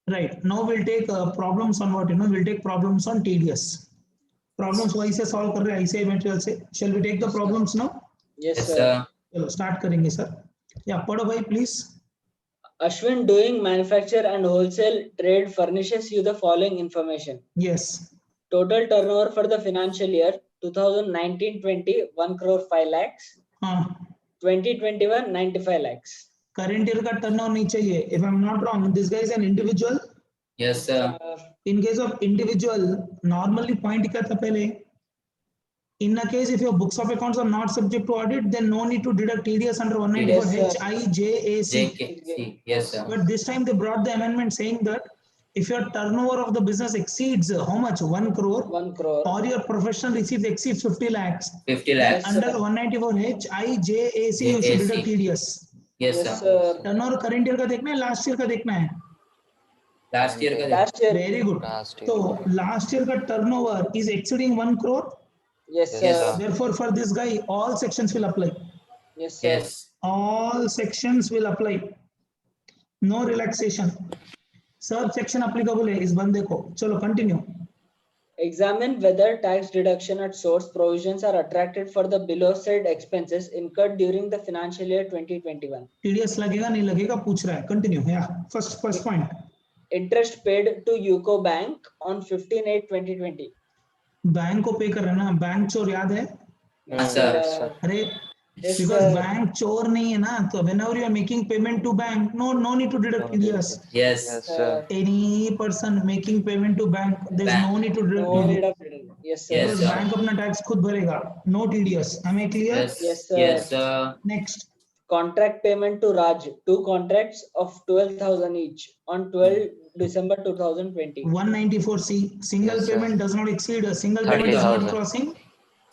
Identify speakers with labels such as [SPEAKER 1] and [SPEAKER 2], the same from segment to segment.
[SPEAKER 1] Right. Now we'll take problems on what, we'll take problems on TDS. Problems वही से solve कर रहे हैं ऐसे material से. Shall we take the problems now?
[SPEAKER 2] Yes,
[SPEAKER 3] Yes,
[SPEAKER 2] sir.
[SPEAKER 3] sir.
[SPEAKER 1] चलो start करेंगे sir. Yeah, पढ़ो भाई please.
[SPEAKER 2] Ashwin, doing manufacture and wholesale trade furnishes you the following information.
[SPEAKER 1] Yes.
[SPEAKER 2] Total turnover for the financial year 2019-20 1 crore 5 lakhs.
[SPEAKER 1] हाँ.
[SPEAKER 2] 2021 95 lakhs.
[SPEAKER 1] Current year का turnover नहीं चाहिए. If I'm not wrong, this guy is an individual.
[SPEAKER 3] Yes, sir.
[SPEAKER 1] In case of individual, normally point क्या था पहले? In a case if your books of accounts are not subject to audit, then no need to deduct TDS under 194
[SPEAKER 2] Yes,
[SPEAKER 1] HIJAC.
[SPEAKER 3] JKC. Yes, sir.
[SPEAKER 1] But this time they brought the amendment saying that if your turnover of the business exceeds how much? 1 crore.
[SPEAKER 2] 1 crore.
[SPEAKER 1] Or your professional receipts exceeds 50 lakhs.
[SPEAKER 3] 50 lakhs.
[SPEAKER 1] Under 194 HIJAC you should deduct TDS.
[SPEAKER 3] Yes,
[SPEAKER 2] Yes,
[SPEAKER 3] sir.
[SPEAKER 2] sir.
[SPEAKER 1] Turnover current year का देखना है, last year का देखना है.
[SPEAKER 3] Last year का
[SPEAKER 2] Last year.
[SPEAKER 1] Very good. So last year का turnover is exceeding 1 crore.
[SPEAKER 2] Yes, sir.
[SPEAKER 3] Yes, sir.
[SPEAKER 1] Therefore, for this guy, all sections will apply.
[SPEAKER 2] Yes, sir.
[SPEAKER 3] Yes.
[SPEAKER 1] All sections will apply. No relaxation. Subsection applicable है इस बंदे को. चलो continue.
[SPEAKER 2] Examine whether tax deduction at source provisions are attracted for the below said expenses incurred during the financial year 2021.
[SPEAKER 1] TDS लगेगा नहीं लगेगा पूछ रहा है. Continue. Yeah. First point.
[SPEAKER 2] Interest paid to UCO Bank on 15/8/2020.
[SPEAKER 1] Bank को पे कर रहा है ना. बैंक चोर याद है?
[SPEAKER 3] Yes, sir.
[SPEAKER 1] अरे
[SPEAKER 2] Yes,
[SPEAKER 1] because
[SPEAKER 2] sir.
[SPEAKER 1] बैंक चोर नहीं है ना, तो whenever you are making payment to bank, no need to deduct TDS.
[SPEAKER 3] Yes.
[SPEAKER 4] Yes, sir.
[SPEAKER 1] Any person making payment to bank, there is
[SPEAKER 3] Bank.
[SPEAKER 1] no need to deduct
[SPEAKER 2] No
[SPEAKER 1] TDS.
[SPEAKER 2] need of deduction. Yes, sir.
[SPEAKER 3] Yes,
[SPEAKER 1] Because
[SPEAKER 3] sir.
[SPEAKER 1] Bank अपना tax खुद भरेगा. No TDS. Am I clear?
[SPEAKER 3] Yes.
[SPEAKER 2] Yes, sir.
[SPEAKER 3] Yes, sir.
[SPEAKER 1] Next.
[SPEAKER 2] Contract payment to Raj. 2 contracts of 12,000 each on 12 December 2020.
[SPEAKER 1] 194C. Single
[SPEAKER 4] Yes, sir.
[SPEAKER 1] payment does not exceed. A single payment is not
[SPEAKER 4] 30,000.
[SPEAKER 1] crossing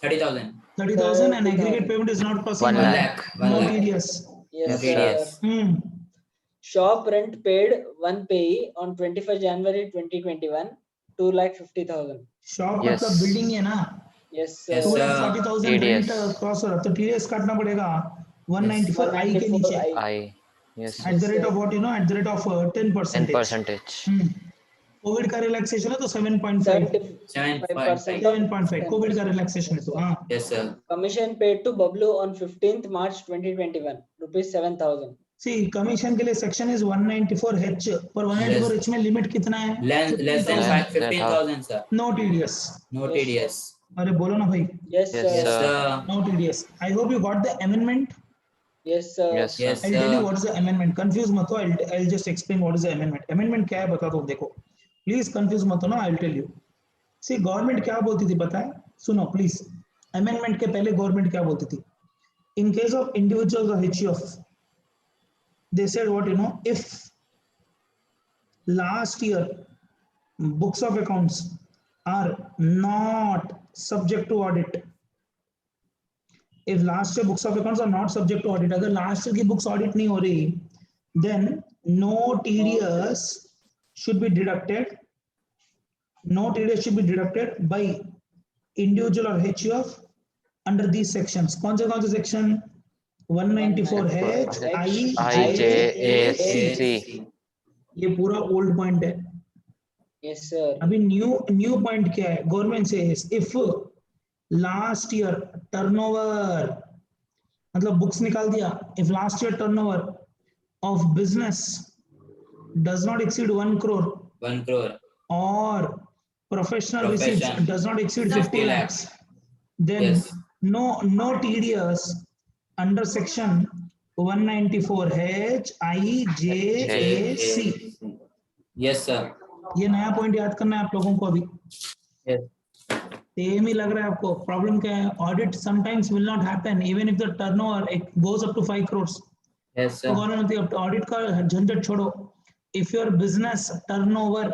[SPEAKER 3] 30,000.
[SPEAKER 1] 30,000 and
[SPEAKER 2] 30,000.
[SPEAKER 1] aggregate payment is not crossing
[SPEAKER 4] 1
[SPEAKER 1] 1
[SPEAKER 4] lakh.
[SPEAKER 1] lakh.
[SPEAKER 3] 1
[SPEAKER 1] No
[SPEAKER 3] lakh.
[SPEAKER 1] TDS.
[SPEAKER 2] Yes,
[SPEAKER 3] No
[SPEAKER 2] sir.
[SPEAKER 3] TDS.
[SPEAKER 2] Shop rent paid one payee on 21st January 2021 2,50,000.
[SPEAKER 1] Shop
[SPEAKER 4] Yes.
[SPEAKER 1] मतलब building है ना.
[SPEAKER 2] Yes, sir.
[SPEAKER 3] Yes, sir.
[SPEAKER 1] 240,000 rent
[SPEAKER 4] TDS.
[SPEAKER 1] Cross हो रहा, तो TDS काटना पड़ेगा 194 I के नीचे.
[SPEAKER 2] 194
[SPEAKER 4] I. Yes.
[SPEAKER 1] At the rate of what, at the rate of 10%.
[SPEAKER 4] 10%.
[SPEAKER 1] Covid का रिलैक्सेशन है तो 7.5.
[SPEAKER 2] 75%.
[SPEAKER 1] 7.5 कोविड का रिलैक्सेशन है तो हाँ.
[SPEAKER 3] Yes, sir.
[SPEAKER 2] Commission paid to Bablu on 15th March 2021 rupees 7,000.
[SPEAKER 1] See, commission के लिए सेक्शन इज 194H, पर 194H में लिमिट कितना है?
[SPEAKER 3] Less than
[SPEAKER 1] 50,000.
[SPEAKER 3] 15,000, sir.
[SPEAKER 1] No TDS.
[SPEAKER 3] No
[SPEAKER 2] Yes,
[SPEAKER 3] TDS.
[SPEAKER 1] अरे बोलो ना भाई.
[SPEAKER 2] Yes,
[SPEAKER 4] Yes,
[SPEAKER 2] sir.
[SPEAKER 3] Yes,
[SPEAKER 4] sir.
[SPEAKER 3] sir.
[SPEAKER 1] No TDS. I hope you got the amendment.
[SPEAKER 2] Yes, sir.
[SPEAKER 4] Yes, sir.
[SPEAKER 3] Yes,
[SPEAKER 1] I'll tell you
[SPEAKER 3] sir.
[SPEAKER 1] what is the amendment. Confuse मत हो. I'll just explain what is the amendment. Amendment क्या है बता दो देखो. Please confuse मत हो ना. I'll tell you. See, government क्या बोलती थी पता है? सुनो प्लीज. Amendment के पहले गवर्नमेंट क्या बोलती थी? In case of individuals or HUF, they said what, if last year books of accounts are not subject to audit. If last year books of accounts are not subject to audit, अगर last year की books audit नहीं हो रही, then no TDS should be deducted. No TDS should be deducted by individual or HUF under these sections. कौन से section? 194H
[SPEAKER 4] IJAC.
[SPEAKER 1] ये पूरा old point है.
[SPEAKER 2] Yes, sir.
[SPEAKER 1] अभी new point क्या है? Government says if last year turnover, मतलब books निकाल दिया. If last year turnover of business does not exceed 1 crore
[SPEAKER 3] 1 crore.
[SPEAKER 1] or professional receipts does not exceed 50 lakhs, then
[SPEAKER 3] Yes.
[SPEAKER 1] no TDS under section 194H IJAC.
[SPEAKER 3] Yes, sir.
[SPEAKER 1] ये नया point याद करना है आप लोगों को अभी.
[SPEAKER 3] Yes.
[SPEAKER 1] सेम ही लग रहा है आपको. प्रॉब्लम क्या है? Audit sometimes will not happen even if the turnover goes up to 5 crores.
[SPEAKER 3] Yes,
[SPEAKER 1] तो
[SPEAKER 3] sir.
[SPEAKER 1] गवर्नमेंट ऑडिट का झंझट छोड़ो. If your business turnover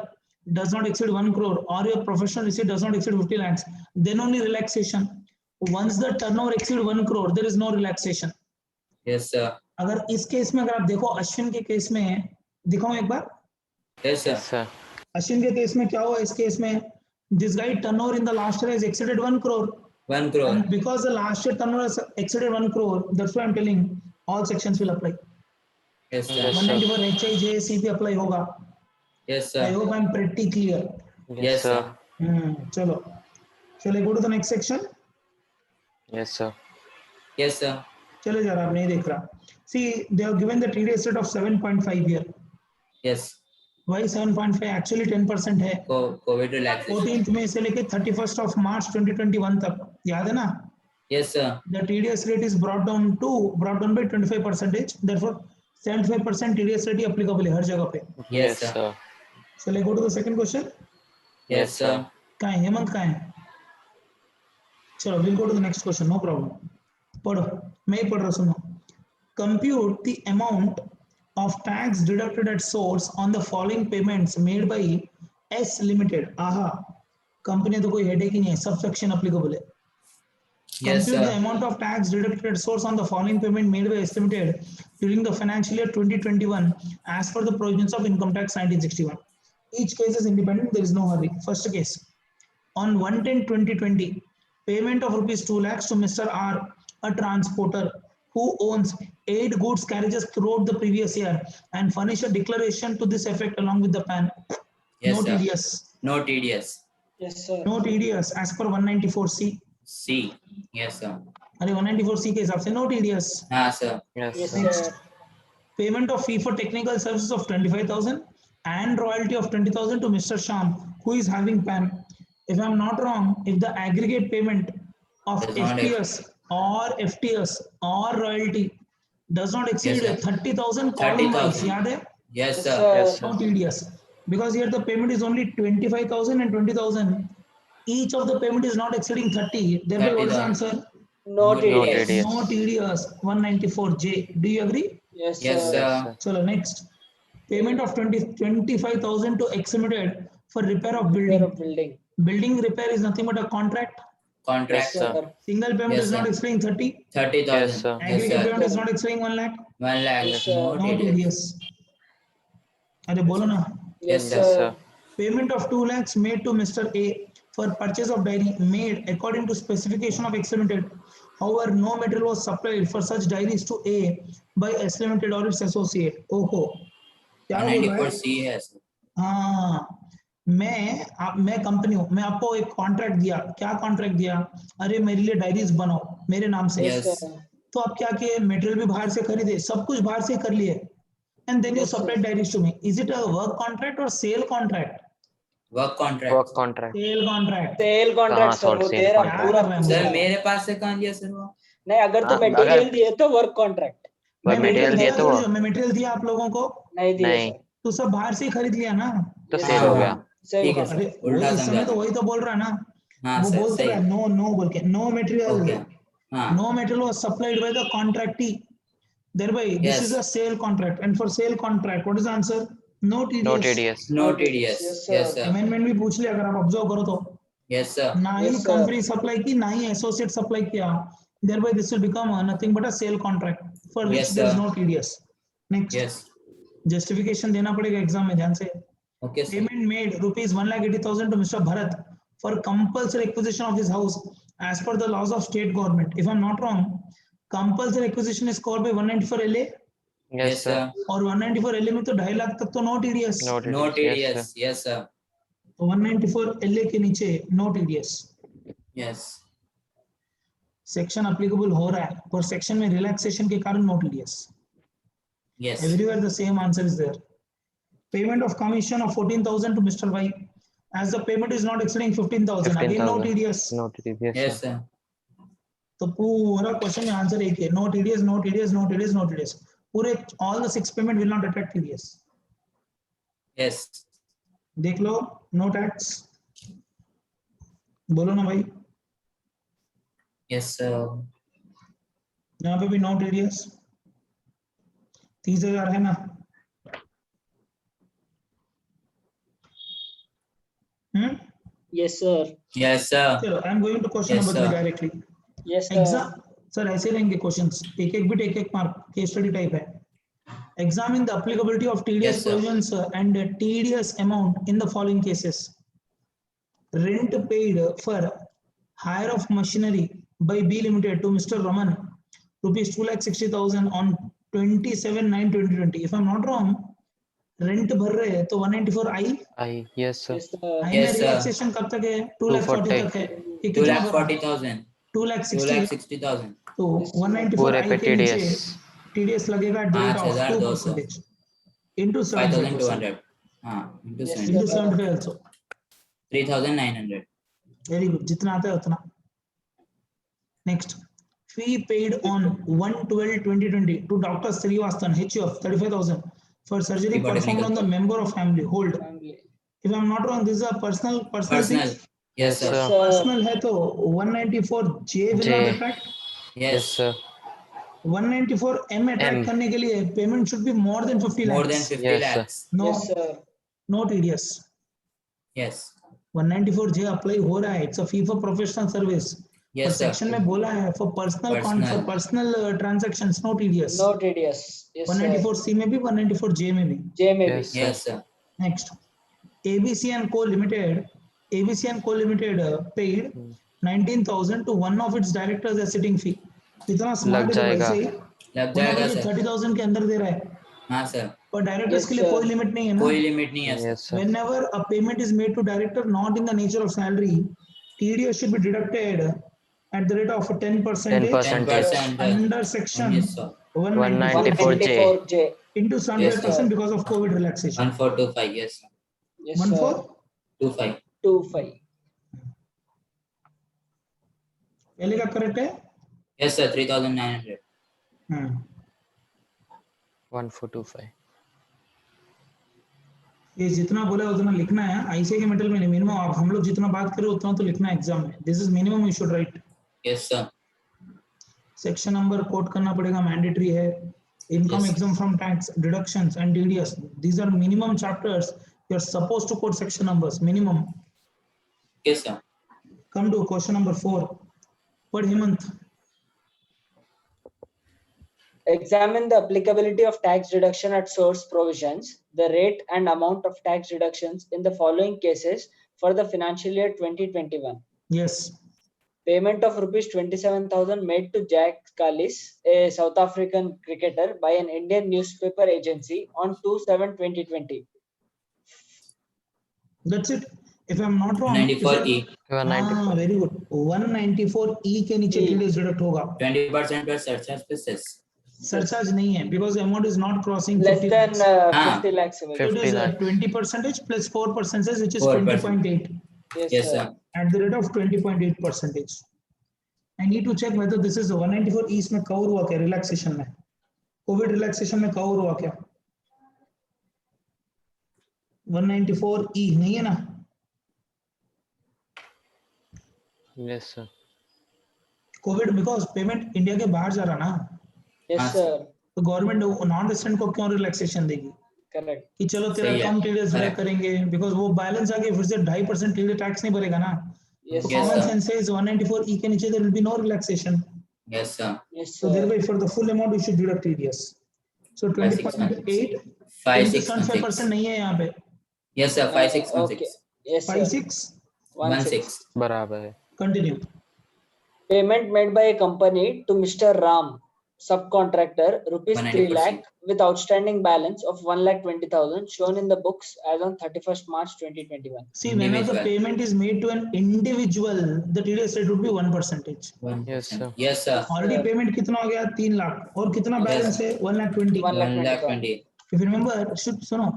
[SPEAKER 1] does not exceed 1 crore or your professional receipt does not exceed 50 lakhs, then only relaxation. Once the turnover exceed 1 crore, there is no relaxation.
[SPEAKER 3] Yes, sir.
[SPEAKER 1] अगर इस case में अगर आप देखो अश्विन के case में, दिखाओ एक बार.
[SPEAKER 3] Yes, sir.
[SPEAKER 4] Yes, sir.
[SPEAKER 1] Ashwin के केस में क्या हुआ? इस केस में this guy turnover in the last year has exceeded 1 crore.
[SPEAKER 3] 1 crore.
[SPEAKER 1] And because the last year turnover has exceeded 1 crore, that's why I'm telling all sections will apply.
[SPEAKER 3] Yes, sir.
[SPEAKER 4] Yes, sir.
[SPEAKER 1] 194 HIJAC पे apply होगा.
[SPEAKER 3] Yes,
[SPEAKER 1] I
[SPEAKER 3] sir.
[SPEAKER 1] hope I'm pretty clear.
[SPEAKER 3] Yes, sir.
[SPEAKER 1] चलो. Shall I go to the next section?
[SPEAKER 4] Yes, sir.
[SPEAKER 3] Yes, sir.
[SPEAKER 1] चलो जरा आप नहीं देख रहा. See, they have given the TDS rate of 7.5 here.
[SPEAKER 3] Yes.
[SPEAKER 1] Why 7.5? Actually 10% है.
[SPEAKER 3] COVID relaxation.
[SPEAKER 1] 14th में से लेके 31st of March 2021 तक. याद है ना?
[SPEAKER 3] Yes, sir.
[SPEAKER 1] The TDS rate is brought down by 25%. Therefore, 75% TDS rate he applicable है हर जगह पे.
[SPEAKER 3] Yes,
[SPEAKER 4] Yes,
[SPEAKER 3] sir.
[SPEAKER 4] sir.
[SPEAKER 1] Shall I go to the second question?
[SPEAKER 3] Yes, sir.
[SPEAKER 1] कहाँ है हेमंत कहाँ है? चलो we'll go to the next question, no problem. पढ़ो, मैं ही पढ़ रहा सुनो. Compute the amount of tax deducted at source on the following payments made by S Limited. आहा, कंपनी तो कोई हेडेक ही नहीं है, सब सेक्शन applicable है.
[SPEAKER 3] Yes,
[SPEAKER 1] Compute the
[SPEAKER 3] sir.
[SPEAKER 1] amount of tax deducted at source on the following payment made by S Limited during the financial year 2021 as per the provisions of Income Tax 1961. Each case is independent, there is no hurry. First case. On 1/10/2020, payment of rupees 2 lakhs to Mr. R, a transporter who owns 8 goods carriages throughout the previous year and furnish a declaration to this effect along with the PAN.
[SPEAKER 3] Yes,
[SPEAKER 1] No
[SPEAKER 3] sir.
[SPEAKER 1] TDS.
[SPEAKER 3] No TDS.
[SPEAKER 2] Yes, sir.
[SPEAKER 1] No TDS as per 194C.
[SPEAKER 3] C. Yes, sir.
[SPEAKER 1] अरे 194C के हिसाब से no TDS.
[SPEAKER 3] हाँ, sir.
[SPEAKER 4] Yes,
[SPEAKER 2] Yes,
[SPEAKER 4] sir.
[SPEAKER 1] Next.
[SPEAKER 2] sir.
[SPEAKER 1] Payment of fee for technical services of 25,000 and royalty of 20,000 to Mr. Sham, who is having PAN. If I'm not wrong, if the aggregate payment of
[SPEAKER 3] Does not
[SPEAKER 1] FPS or FTS or royalty does not exceed
[SPEAKER 3] Yes, sir.
[SPEAKER 1] 30,000 column wise,
[SPEAKER 3] 30,000.
[SPEAKER 1] याद है?
[SPEAKER 3] Yes,
[SPEAKER 2] Yes,
[SPEAKER 3] sir.
[SPEAKER 2] sir.
[SPEAKER 4] Yes,
[SPEAKER 1] No
[SPEAKER 4] sir.
[SPEAKER 1] TDS. Because here the payment is only 25,000 and 20,000. Each of the payment is not exceeding 30. Therefore, what is the
[SPEAKER 3] 30,000.
[SPEAKER 1] answer?
[SPEAKER 2] No
[SPEAKER 3] No
[SPEAKER 4] No
[SPEAKER 2] TDS.
[SPEAKER 4] TDS.
[SPEAKER 1] No TDS. 194J. Do you agree?
[SPEAKER 2] Yes,
[SPEAKER 3] Yes,
[SPEAKER 2] sir.
[SPEAKER 3] sir.
[SPEAKER 4] Yes, sir.
[SPEAKER 1] So next, payment of 25,000 to X Limited for repair of
[SPEAKER 2] Repair
[SPEAKER 1] building.
[SPEAKER 2] of building.
[SPEAKER 1] Building repair is nothing but a contract.
[SPEAKER 3] Contract,
[SPEAKER 2] Yes,
[SPEAKER 3] sir.
[SPEAKER 2] sir.
[SPEAKER 1] Single payment
[SPEAKER 3] Yes,
[SPEAKER 1] is not
[SPEAKER 3] sir.
[SPEAKER 1] exceeding 30.
[SPEAKER 3] 30,000.
[SPEAKER 4] Yes, sir.
[SPEAKER 3] Yes,
[SPEAKER 1] Aggregate
[SPEAKER 3] sir.
[SPEAKER 1] payment is not exceeding 1 lakh.
[SPEAKER 3] 1 lakh.
[SPEAKER 2] Yes, sir.
[SPEAKER 3] No
[SPEAKER 1] No
[SPEAKER 3] TDS.
[SPEAKER 1] TDS. अरे बोलो ना.
[SPEAKER 2] Yes,
[SPEAKER 3] Yes,
[SPEAKER 2] sir.
[SPEAKER 4] Yes, sir.
[SPEAKER 1] Payment of 2 lakhs made to Mr. A for purchase of dairy made according to specification of X Limited. However, no material was supplied for such dairies to A by S Limited or its associate. ओहो, क्या बोल रहा है?
[SPEAKER 3] 194C है, sir.
[SPEAKER 1] हाँ, मैं company हूँ, मैं आपको एक कॉन्ट्रैक्ट दिया. क्या कॉन्ट्रैक्ट दिया? अरे मेरे लिए डायरीज बनाओ मेरे नाम से.
[SPEAKER 2] Yes,
[SPEAKER 3] Yes.
[SPEAKER 2] sir.
[SPEAKER 1] तो आप क्या किए? मटेरियल भी बाहर से खरीदे, सब कुछ बाहर से कर लिए. And then you
[SPEAKER 2] Yes, sir.
[SPEAKER 1] supplied diaries to me. Is it a work contract or sale contract?
[SPEAKER 3] Work contract.
[SPEAKER 4] Work contract.
[SPEAKER 1] Sale contract.
[SPEAKER 2] Sale contract,
[SPEAKER 4] कहाँ
[SPEAKER 2] sir.
[SPEAKER 4] sort
[SPEAKER 2] वो
[SPEAKER 4] sale
[SPEAKER 2] तेरा
[SPEAKER 4] contract?
[SPEAKER 2] पूरा
[SPEAKER 1] क्या कर रहे हैं?
[SPEAKER 3] सर
[SPEAKER 2] पूरा.
[SPEAKER 3] मेरे पास से कहाँ दिया सर वो?
[SPEAKER 2] नहीं, अगर तो
[SPEAKER 4] हाँ,
[SPEAKER 2] मटेरियल
[SPEAKER 4] अगर-
[SPEAKER 2] दिए तो वर्क कॉन्ट्रैक्ट.
[SPEAKER 1] मैं
[SPEAKER 4] material
[SPEAKER 1] मटेरियल
[SPEAKER 4] दिए
[SPEAKER 1] दिया
[SPEAKER 4] तो
[SPEAKER 1] थोड़ी, मैं मटेरियल दिया आप लोगों को,
[SPEAKER 2] नहीं दिए
[SPEAKER 4] नहीं।
[SPEAKER 2] सर.
[SPEAKER 1] तो सब बाहर से ही खरीद लिया ना.
[SPEAKER 4] तो
[SPEAKER 2] Yes,
[SPEAKER 4] सेल
[SPEAKER 2] sir.
[SPEAKER 4] हो गया.
[SPEAKER 2] सही
[SPEAKER 3] ठीक है
[SPEAKER 2] कहा.
[SPEAKER 1] अरे
[SPEAKER 3] सर, उल्टा
[SPEAKER 1] इस समय
[SPEAKER 3] समझा.
[SPEAKER 1] तो वही तो बोल रहा है ना.
[SPEAKER 3] हाँ
[SPEAKER 1] वो
[SPEAKER 3] सर,
[SPEAKER 1] बोल तो
[SPEAKER 3] सही.
[SPEAKER 1] रहा है नो बोल के. No material.
[SPEAKER 3] ओके. हाँ.
[SPEAKER 1] No material was supplied by the contractee. Thereby, this
[SPEAKER 3] Yes.
[SPEAKER 1] is a sale contract. And for sale contract, what is the answer? No TDS.
[SPEAKER 4] No TDS.
[SPEAKER 3] No
[SPEAKER 2] No
[SPEAKER 3] TDS.
[SPEAKER 2] TDS. Yes,
[SPEAKER 3] Yes,
[SPEAKER 2] sir.
[SPEAKER 3] sir.
[SPEAKER 1] Amendment भी पूछ लिया अगर आप observe करो तो.
[SPEAKER 3] Yes, sir.
[SPEAKER 1] ना ही
[SPEAKER 2] Yes, sir.
[SPEAKER 1] Company supply की, ना ही एसोसिएट सप्लाई किया. Thereby, this will become nothing but a sale contract for which
[SPEAKER 3] Yes,
[SPEAKER 1] there is
[SPEAKER 3] sir.
[SPEAKER 1] no TDS. Next,
[SPEAKER 3] Yes.
[SPEAKER 1] justification देना पड़ेगा एग्जाम में, ध्यान से.
[SPEAKER 3] Okay, sir.
[SPEAKER 1] Payment made rupees 1,80,000 to Mr. Bharat for compulsory acquisition of his house as per the laws of state government. If I'm not wrong, compulsory acquisition is called by 194 LA.
[SPEAKER 4] Yes,
[SPEAKER 3] Yes,
[SPEAKER 4] sir.
[SPEAKER 3] sir.
[SPEAKER 1] और 194 LA में तो 2.5 लाख तक तो no TDS.
[SPEAKER 4] No
[SPEAKER 3] No
[SPEAKER 4] TDS. Yes,
[SPEAKER 3] TDS.
[SPEAKER 4] sir.
[SPEAKER 3] Yes, sir.
[SPEAKER 1] तो 194 LA के नीचे no TDS.
[SPEAKER 3] Yes.
[SPEAKER 1] Section applicable हो रहा है, पर सेक्शन में रिलैक्सेशन के कारण no TDS.
[SPEAKER 3] Yes.
[SPEAKER 1] Everywhere the same answer is there. Payment of commission of 14,000 to Mr. Y as the payment is not exceeding 15,000. Again no
[SPEAKER 4] 15,000.
[SPEAKER 1] TDS.
[SPEAKER 4] No TDS. Yes,
[SPEAKER 3] Yes,
[SPEAKER 4] sir.
[SPEAKER 3] sir.
[SPEAKER 1] तो पूरा question में answer एक है. No TDS, no TDS, no TDS, no TDS. पूरे all the 6 payment will not attract TDS.
[SPEAKER 3] Yes.
[SPEAKER 1] देख लो, no tax. बोलो ना भाई.
[SPEAKER 3] Yes, sir.
[SPEAKER 1] यहाँ पे भी नो TDS. 30,000 है ना.
[SPEAKER 2] Yes, sir.
[SPEAKER 3] Yes, sir.
[SPEAKER 1] चलो, I am going to question
[SPEAKER 3] Yes,
[SPEAKER 1] number 3
[SPEAKER 3] sir.
[SPEAKER 1] directly.
[SPEAKER 2] Yes, sir.
[SPEAKER 1] Exam sir ऐसे लेंगे क्वेश्चंस, एक एक बिट एक एक मार्क, केस स्टडी टाइप है. Examine the applicability of TDS
[SPEAKER 3] Yes, sir.
[SPEAKER 1] provisions and TDS amount in the following cases. Rent paid for hire of machinery by B Limited to Mr. Raman, rupees 2,60,000 on 27/9/2020. If I'm not wrong, rent भर रहे हैं तो 194 आई
[SPEAKER 4] Yes, sir.
[SPEAKER 2] Yes, sir.
[SPEAKER 1] आई में
[SPEAKER 3] Yes, sir.
[SPEAKER 1] Relaxation कब तक है 240
[SPEAKER 4] 240
[SPEAKER 1] तक है ये कितना भरा
[SPEAKER 3] 2,40,000.
[SPEAKER 1] 260
[SPEAKER 3] 2,60,000.
[SPEAKER 1] तो
[SPEAKER 2] Yes, sir.
[SPEAKER 1] 194
[SPEAKER 4] पूरे
[SPEAKER 1] आई
[SPEAKER 4] पे
[SPEAKER 1] के नीचे
[SPEAKER 4] TDS.
[SPEAKER 1] टीडीएस लगेगा eight the rate of
[SPEAKER 3] 5,200.
[SPEAKER 1] 2% into 75%.
[SPEAKER 3] 5,200. Into
[SPEAKER 2] Yes,
[SPEAKER 3] 70.
[SPEAKER 1] Into
[SPEAKER 2] sir.
[SPEAKER 1] 75 also.
[SPEAKER 3] 3,900.
[SPEAKER 1] Very good. जितना आता है उतना. Next. Fee paid on 1/12/2020 to Dr. Srivasthan, HUF, 35,000 for surgery
[SPEAKER 3] People
[SPEAKER 1] performed on the
[SPEAKER 3] technical.
[SPEAKER 1] member of family. Hold.
[SPEAKER 2] Family.
[SPEAKER 1] If I'm not wrong, this is a personal
[SPEAKER 3] Personal.
[SPEAKER 1] thing.
[SPEAKER 3] Yes, sir.
[SPEAKER 4] Sir.
[SPEAKER 1] Personal है तो 194J will not
[SPEAKER 4] J.
[SPEAKER 1] attract.
[SPEAKER 4] Yes,
[SPEAKER 3] Yes.
[SPEAKER 4] sir.
[SPEAKER 1] 194M attract
[SPEAKER 4] M.
[SPEAKER 1] करने के लिए payment should be more than 50
[SPEAKER 3] More than
[SPEAKER 1] lakhs.
[SPEAKER 3] 50
[SPEAKER 4] Yes, sir.
[SPEAKER 3] lakhs.
[SPEAKER 1] No,
[SPEAKER 2] Yes, sir.
[SPEAKER 1] no TDS.
[SPEAKER 3] Yes.
[SPEAKER 1] 194J apply हो रहा है. It's a fee for professional service.
[SPEAKER 3] Yes,
[SPEAKER 1] और
[SPEAKER 3] sir.
[SPEAKER 1] Section में बोला है for personal
[SPEAKER 3] Personal.
[SPEAKER 1] for personal transactions no TDS.
[SPEAKER 2] No TDS. Yes, sir.
[SPEAKER 1] 194C में भी 194J में भी.
[SPEAKER 2] J maybe.
[SPEAKER 4] Yes, sir.
[SPEAKER 3] Yes, sir.
[SPEAKER 1] Next, ABC and Co Limited. ABC and Co Limited paid 19,000 to one of its directors as sitting fee. इतना
[SPEAKER 4] लग
[SPEAKER 1] smart है तो
[SPEAKER 4] जाएगा।
[SPEAKER 1] वैसे ही
[SPEAKER 3] लग जाएगा सर.
[SPEAKER 1] 30,000 के अंदर दे रहा है.
[SPEAKER 3] हाँ सर.
[SPEAKER 1] और डायरेक्टर्स
[SPEAKER 2] Yes,
[SPEAKER 1] के लिए
[SPEAKER 2] sir.
[SPEAKER 1] कोई लिमिट नहीं है ना.
[SPEAKER 3] कोई लिमिट नहीं है sir.
[SPEAKER 4] Yes, sir.
[SPEAKER 1] Whenever a payment is made to director not in the nature of salary, TDS should be deducted at the rate of 10%
[SPEAKER 4] 10%.
[SPEAKER 3] 10%.
[SPEAKER 1] under section
[SPEAKER 3] Yes, sir.
[SPEAKER 1] 194
[SPEAKER 4] 194J.
[SPEAKER 1] into 75%
[SPEAKER 2] sir.
[SPEAKER 1] because of COVID relaxation.
[SPEAKER 3] 1425. Yes, sir.
[SPEAKER 2] Yes,
[SPEAKER 1] 14
[SPEAKER 2] sir.
[SPEAKER 3] 25.
[SPEAKER 2] 25.
[SPEAKER 1] पहले का correct है.
[SPEAKER 3] Yes, sir. 3,900.
[SPEAKER 4] 1425.
[SPEAKER 1] ये जितना बोला है उतना लिखना है. आईसीए के मेटल में मिनिमम आप हम लोग जितना बात करें उतना तो लिखना है एग्जाम में. This is minimum you should write.
[SPEAKER 3] Yes, sir.
[SPEAKER 1] Section number quote करना पड़ेगा. मैंडेटरी है. Income
[SPEAKER 3] Yes.
[SPEAKER 1] Exam from tax deductions and TDS. These are minimum chapters. You are supposed to quote section numbers minimum.
[SPEAKER 3] Yes, sir.
[SPEAKER 1] Come to question number 4. What Hemant?
[SPEAKER 2] Examine the applicability of tax deduction at source provisions, the rate and amount of tax deductions in the following cases for the financial year 2021.
[SPEAKER 1] Yes.
[SPEAKER 2] Payment of rupees 27,000 made to Jack Callis, a South African cricketer, by an Indian newspaper agency on 2/7/2020.
[SPEAKER 1] That's it. If I'm not wrong.
[SPEAKER 3] 94E.
[SPEAKER 4] 194.
[SPEAKER 1] very good. 194E के नीचे
[SPEAKER 2] E.
[SPEAKER 1] TDS deduct होगा.
[SPEAKER 3] 20% पर surcharge पे cess.
[SPEAKER 1] Surcharge नहीं है because the amount is not crossing
[SPEAKER 2] Less
[SPEAKER 1] 50
[SPEAKER 2] than
[SPEAKER 1] lakhs.
[SPEAKER 2] 50 lakhs.
[SPEAKER 1] So it is
[SPEAKER 4] 50 lakhs.
[SPEAKER 1] 20% plus 4% which is
[SPEAKER 3] 4%.
[SPEAKER 1] 20.8
[SPEAKER 3] Yes, sir.
[SPEAKER 1] at the rate of 20.8%. I need to check whether this is 194E में cover हुआ क्या relaxation में. Covid relaxation में cover हुआ क्या. 194E नहीं है ना.
[SPEAKER 4] Yes, sir.
[SPEAKER 1] Covid because payment India के बाहर जा रहा ना.
[SPEAKER 2] Yes,
[SPEAKER 3] हाँ,
[SPEAKER 2] sir.
[SPEAKER 1] तो गवर्नमेंट नॉन रेजिडेंट को क्यों रिलैक्सेशन देगी
[SPEAKER 2] Correct.
[SPEAKER 1] कि चलो तेरा
[SPEAKER 3] सही है,
[SPEAKER 1] कम टीडीएस
[SPEAKER 3] correct.
[SPEAKER 1] करेंगे बिकॉज वो बैलेंस आके फिर से 2.5% टीडीएस टैक्स नहीं भरेगा ना.
[SPEAKER 2] Yes,
[SPEAKER 1] So
[SPEAKER 3] Yes,
[SPEAKER 1] common
[SPEAKER 3] sir.
[SPEAKER 1] sense says 194E के नीचे there will be no relaxation.
[SPEAKER 3] Yes, sir.
[SPEAKER 2] Yes,
[SPEAKER 1] So
[SPEAKER 2] sir.
[SPEAKER 1] thereby for the full amount you should deduct TDS. So 20.8 75% नहीं है यहाँ पे.
[SPEAKER 3] Yes, sir. 5616.
[SPEAKER 2] Yes, sir.
[SPEAKER 1] 56
[SPEAKER 3] 16.
[SPEAKER 4] बराबर है.
[SPEAKER 1] continue.
[SPEAKER 2] Payment made by a company to Mr. Ram, subcontractor, rupees 3
[SPEAKER 3] 190%.
[SPEAKER 2] lakh with outstanding balance of 1,20,000 shown in the books as on 31st March 2021.
[SPEAKER 1] See whenever the
[SPEAKER 3] Individual.
[SPEAKER 1] payment is made to an individual the TDS rate would be 1%.
[SPEAKER 4] Yes, sir.
[SPEAKER 3] Yes, sir.
[SPEAKER 1] Already payment कितना हो गया 3 लाख और कितना balance है 1,20,000.
[SPEAKER 2] 1,20,000.
[SPEAKER 3] 1,20,000.
[SPEAKER 1] If you remember should सुनो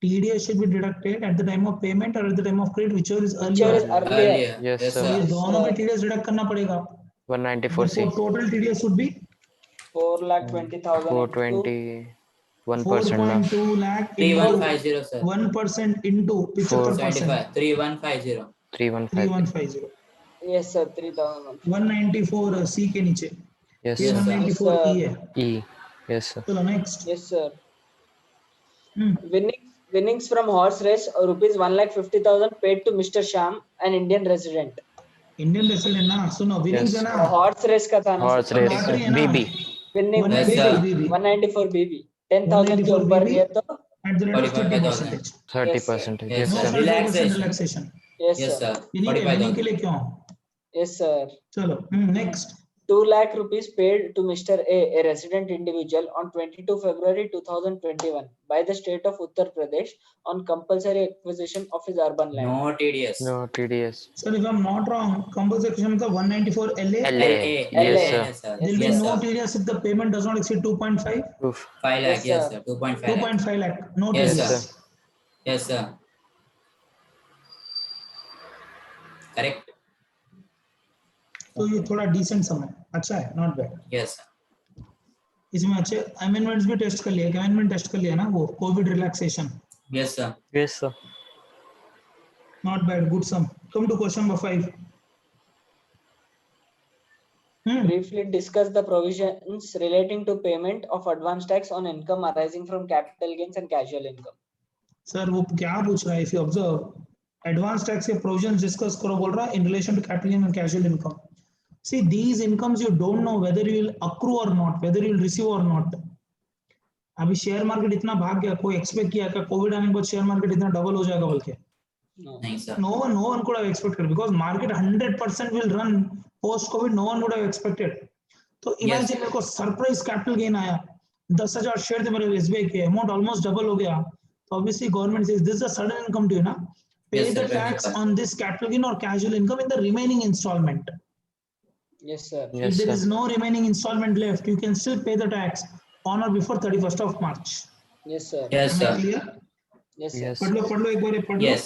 [SPEAKER 1] TDS should be deducted at the time of payment or at the time of credit whichever is
[SPEAKER 2] Whichever
[SPEAKER 1] earlier.
[SPEAKER 2] is earlier.
[SPEAKER 3] Earlier.
[SPEAKER 4] Yes,
[SPEAKER 3] Yes,
[SPEAKER 4] sir.
[SPEAKER 1] तो ये
[SPEAKER 3] sir.
[SPEAKER 1] दोनों पे TDS deduct करना पड़ेगा.
[SPEAKER 4] 194C.
[SPEAKER 1] Therefore total TDS would be
[SPEAKER 2] 4,20,000.
[SPEAKER 4] 420. 1% ना.
[SPEAKER 1] 4.2 lakh into
[SPEAKER 3] 3150, sir.
[SPEAKER 1] 1% into 75%.
[SPEAKER 3] 75. 3150.
[SPEAKER 4] 315.
[SPEAKER 1] 3150.
[SPEAKER 2] Yes, sir. 3,000.
[SPEAKER 1] 194 C के नीचे.
[SPEAKER 4] Yes,
[SPEAKER 1] ये
[SPEAKER 4] sir.
[SPEAKER 1] 194 E है.
[SPEAKER 4] E. Yes, sir.
[SPEAKER 1] चलो next.
[SPEAKER 2] Yes, sir.
[SPEAKER 1] Hmm.
[SPEAKER 2] Winnings from horse race rupees 1,50,000 paid to Mr. Sham, an Indian resident.
[SPEAKER 1] Indian resident ना सुनो winnings
[SPEAKER 4] Yes.
[SPEAKER 1] है ना.
[SPEAKER 2] Horse race का था ना.
[SPEAKER 4] Horse
[SPEAKER 2] sir.
[SPEAKER 4] race.
[SPEAKER 1] Lottery है ना.
[SPEAKER 4] BB.
[SPEAKER 2] Winning
[SPEAKER 3] Yes, sir.
[SPEAKER 2] 194 BB. 10,000 के
[SPEAKER 1] 194
[SPEAKER 2] ऊपर
[SPEAKER 1] BB.
[SPEAKER 2] ये तो.
[SPEAKER 1] At the rate of
[SPEAKER 3] 45,000.
[SPEAKER 1] 30%.
[SPEAKER 4] 30%.
[SPEAKER 3] Yes,
[SPEAKER 4] Yes,
[SPEAKER 1] No
[SPEAKER 3] sir.
[SPEAKER 4] sir.
[SPEAKER 1] 35%
[SPEAKER 3] Relaxation.
[SPEAKER 1] relaxation.
[SPEAKER 2] Yes,
[SPEAKER 3] Yes,
[SPEAKER 2] sir.
[SPEAKER 3] sir.
[SPEAKER 1] winning के
[SPEAKER 3] 45,000.
[SPEAKER 1] लिए क्यों?
[SPEAKER 2] Yes, sir.
[SPEAKER 1] चलो next.
[SPEAKER 2] 2 lakh rupees paid to Mr. A resident individual on 22 February 2021 by the state of Uttar Pradesh on compulsory acquisition of his urban land.
[SPEAKER 3] No TDS.
[SPEAKER 4] No TDS.
[SPEAKER 1] Sir, if I'm not wrong, compulsory acquisition मतलब 194 LA.
[SPEAKER 4] LA. Yes,
[SPEAKER 2] LA.
[SPEAKER 4] sir.
[SPEAKER 3] Yes, sir.
[SPEAKER 1] There will be
[SPEAKER 3] Yes,
[SPEAKER 1] no
[SPEAKER 3] sir.
[SPEAKER 1] TDS if the payment does not exceed 2.5.
[SPEAKER 4] Oof.
[SPEAKER 3] 5 lakh.
[SPEAKER 2] Yes,
[SPEAKER 3] Yes,
[SPEAKER 2] sir.
[SPEAKER 3] sir. 2.5 lakh.
[SPEAKER 1] 2.5 lakh. No
[SPEAKER 3] Yes,
[SPEAKER 1] TDS.
[SPEAKER 3] sir. Yes, sir. Correct.
[SPEAKER 1] तो ये थोड़ा decent सम है, अच्छा है, not bad.
[SPEAKER 3] Yes, sir.
[SPEAKER 1] इसमें अच्छे amendments भी test कर लिया, अमेंडमेंट टेस्ट कर लिया ना, वो Covid relaxation,
[SPEAKER 3] Yes, sir.
[SPEAKER 4] Yes, sir.
[SPEAKER 1] Not bad, good sum. Come to question number 5।
[SPEAKER 2] Briefly discuss the provisions relating to payment of advance tax on income arising from capital gains and casual income.
[SPEAKER 1] Sir वो क्या पूछ रहा है, if you observe advance tax के provisions discuss करो बोल रहा है in relation to capital gain and casual income. See these incomes you don't know whether you will accrue or not, whether you will receive or not. अभी share market इतना भाग गया, कोई एक्सपेक्ट किया कि कोविड आने के बाद शेयर मार्केट इतना डबल हो जाएगा बोल के?
[SPEAKER 3] नहीं sir.
[SPEAKER 1] No one could have expected because market 100% will run post COVID. No one would have expected. तो imagine मेरे को सरप्राइज कैपिटल गेन आया, 10,000 शेयर थे मेरे SBI के, अमाउंट ऑलमोस्ट डबल हो गया, तो obviously government says this is a sudden income to you ना, pay
[SPEAKER 3] Yes,
[SPEAKER 1] the
[SPEAKER 3] sir,
[SPEAKER 1] tax
[SPEAKER 3] sir.
[SPEAKER 1] on this capital gain or casual income in the remaining installment.
[SPEAKER 2] Yes, sir.
[SPEAKER 1] If
[SPEAKER 4] Yes,
[SPEAKER 1] there
[SPEAKER 4] sir.
[SPEAKER 1] is no remaining installment left, you can still pay the tax on or before 31st of March.
[SPEAKER 2] Yes, sir.
[SPEAKER 3] Yes,
[SPEAKER 1] Am I
[SPEAKER 3] sir.
[SPEAKER 1] clear?
[SPEAKER 2] Yes, sir.
[SPEAKER 4] Yes.
[SPEAKER 1] पढ़ लो एक बार ये पढ़ लो।
[SPEAKER 3] Yes.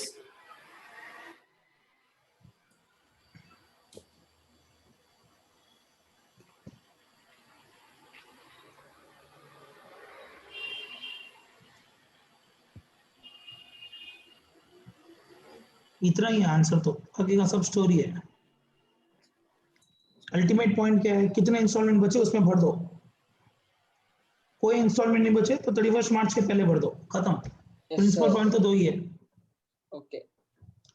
[SPEAKER 1] इतना ही answer, तो बाकी का सब story है। अल्टीमेट पॉइंट क्या है, कितने इंस्टॉलमेंट बचे उसमें भर दो, कोई इंस्टॉलमेंट नहीं बचे तो 31 मार्च के पहले भर दो, खत्म।
[SPEAKER 2] Yes,
[SPEAKER 1] principal
[SPEAKER 2] sir.
[SPEAKER 1] पॉइंट तो दो ही है।
[SPEAKER 2] Okay.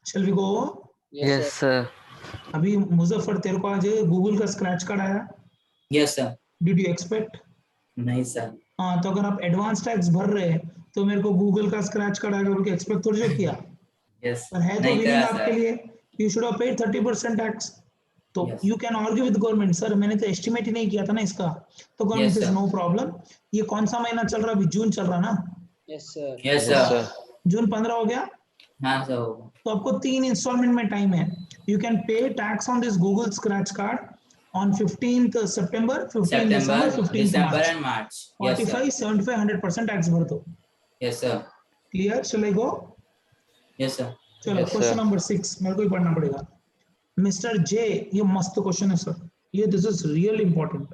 [SPEAKER 1] Shall we go?
[SPEAKER 2] Yes,
[SPEAKER 4] Yes,
[SPEAKER 2] sir.
[SPEAKER 4] sir.
[SPEAKER 1] अभी मुजफ्फर तेरे को आज गूगल का स्क्रैच कार्ड आया,
[SPEAKER 3] Yes, sir.
[SPEAKER 1] Did you expect?
[SPEAKER 3] नहीं सर।
[SPEAKER 1] हाँ, तो अगर आप एडवांस टैक्स भर रहे हैं तो मेरे को गूगल का स्क्रैच कार्ड आएगा बोल के एक्सपेक्ट थोड़ी जो किया,
[SPEAKER 3] Yes.
[SPEAKER 1] पर है तो
[SPEAKER 3] नहीं
[SPEAKER 1] विनिंग
[SPEAKER 3] करा
[SPEAKER 1] आपके
[SPEAKER 3] सर।
[SPEAKER 1] लिए। You should have paid 30% tax. तो
[SPEAKER 3] Yes.
[SPEAKER 1] You can argue with government, sir मैंने तो एस्टिमेट ही नहीं किया था ना इसका, तो government
[SPEAKER 3] Yes,
[SPEAKER 1] is
[SPEAKER 3] sir.
[SPEAKER 1] No problem. ये कौन सा महीना चल रहा है अभी? जून चल रहा ना,
[SPEAKER 2] Yes, sir.
[SPEAKER 3] Yes,
[SPEAKER 4] Yes,
[SPEAKER 3] sir.
[SPEAKER 4] sir.
[SPEAKER 1] जून 15 हो गया,
[SPEAKER 3] हाँ सर।
[SPEAKER 1] तो आपको 3 इंस्टॉलमेंट में टाइम है। You can pay tax on this Google scratch card on 15th September, 15th December, 15th
[SPEAKER 3] December
[SPEAKER 1] March,
[SPEAKER 3] and March. Yes, sir.
[SPEAKER 1] 45, 75, 100% tax भर दो।
[SPEAKER 3] Yes, sir.
[SPEAKER 1] Clear? चलो गो।
[SPEAKER 3] Yes, sir.
[SPEAKER 1] चलो
[SPEAKER 4] Yes,
[SPEAKER 1] क्वेश्चन
[SPEAKER 4] sir.
[SPEAKER 1] नंबर 6 मेरे को ही पढ़ना पड़ेगा। Mister J, ये मस्त क्वेश्चन है सर, ये दिस इज रियल इंपॉर्टेंट।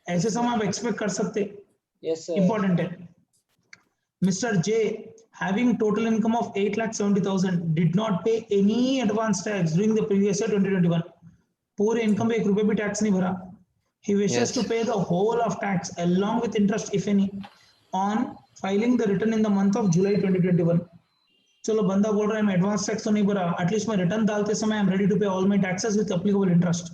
[SPEAKER 1] ऐसे समय आप एक्सपेक्ट कर सकते,
[SPEAKER 2] Yes, sir.
[SPEAKER 1] इंपॉर्टेंट है। Mister J having total income of 8,70,000 did not pay any advance tax during the previous year 2021. पूरे इनकम पे 1 रुपए भी टैक्स नहीं भरा। He wishes
[SPEAKER 4] Yes.
[SPEAKER 1] to pay the whole of tax along with interest if any on filing the return in the month of July 2021. चलो बंदा बोल रहा है मैं एडवांस टैक्स तो नहीं भरा, एटलीस्ट मैं रिटर्न डालते समय आई एम रेडी टू पे all my taxes with applicable interest.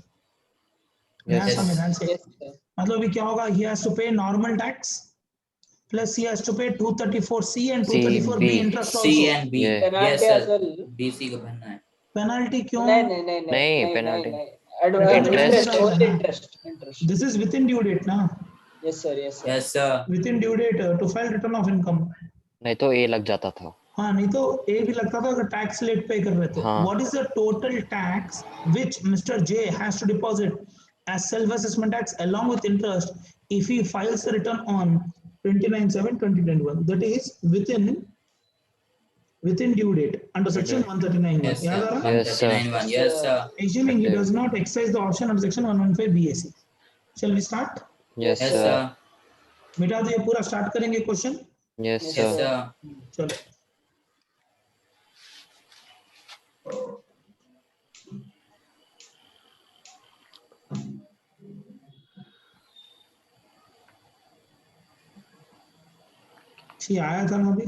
[SPEAKER 1] ध्यान
[SPEAKER 4] Yes.
[SPEAKER 1] संविधान से
[SPEAKER 2] Yes, sir.
[SPEAKER 1] मतलब ये क्या होगा, he has to pay normal tax plus he has to pay 234C and
[SPEAKER 4] C,
[SPEAKER 1] 234B
[SPEAKER 4] B.
[SPEAKER 1] interest
[SPEAKER 3] C
[SPEAKER 1] also.
[SPEAKER 3] and B.
[SPEAKER 4] Yeah.
[SPEAKER 3] Yes,
[SPEAKER 2] Penalty as
[SPEAKER 3] sir.
[SPEAKER 2] well.
[SPEAKER 3] BC को भरना है।
[SPEAKER 1] Penalty क्यों?
[SPEAKER 4] नहीं, penalty.
[SPEAKER 1] Interest.
[SPEAKER 2] Only interest. Interest.
[SPEAKER 1] This is within due date ना,
[SPEAKER 2] Yes, sir. Yes, sir.
[SPEAKER 3] Yes, sir.
[SPEAKER 1] within due date to file return of income।
[SPEAKER 4] नहीं तो ए लग जाता था।
[SPEAKER 1] हाँ, नहीं तो ए भी लगता था अगर टैक्स लेट पे कर रहे तो।
[SPEAKER 4] हाँ।
[SPEAKER 1] What is the total tax which Mr. J has to deposit as self-assessment tax along with interest if he files the return on 29/7/2021? That is within due date under section 139.
[SPEAKER 3] Yes,
[SPEAKER 1] याद आ
[SPEAKER 3] sir.
[SPEAKER 1] रहा?
[SPEAKER 4] Yes, sir.
[SPEAKER 3] 139(1). Yes, sir.
[SPEAKER 1] Assuming he does not exercise the option under section 115 BAC. Shall we start?
[SPEAKER 4] Yes,
[SPEAKER 3] Yes,
[SPEAKER 4] sir.
[SPEAKER 3] sir.
[SPEAKER 1] बेटा तो ये पूरा start करेंगे question.
[SPEAKER 4] Yes,
[SPEAKER 2] Yes,
[SPEAKER 4] sir.
[SPEAKER 3] Yes, sir.
[SPEAKER 1] चलो ये आया था ना अभी,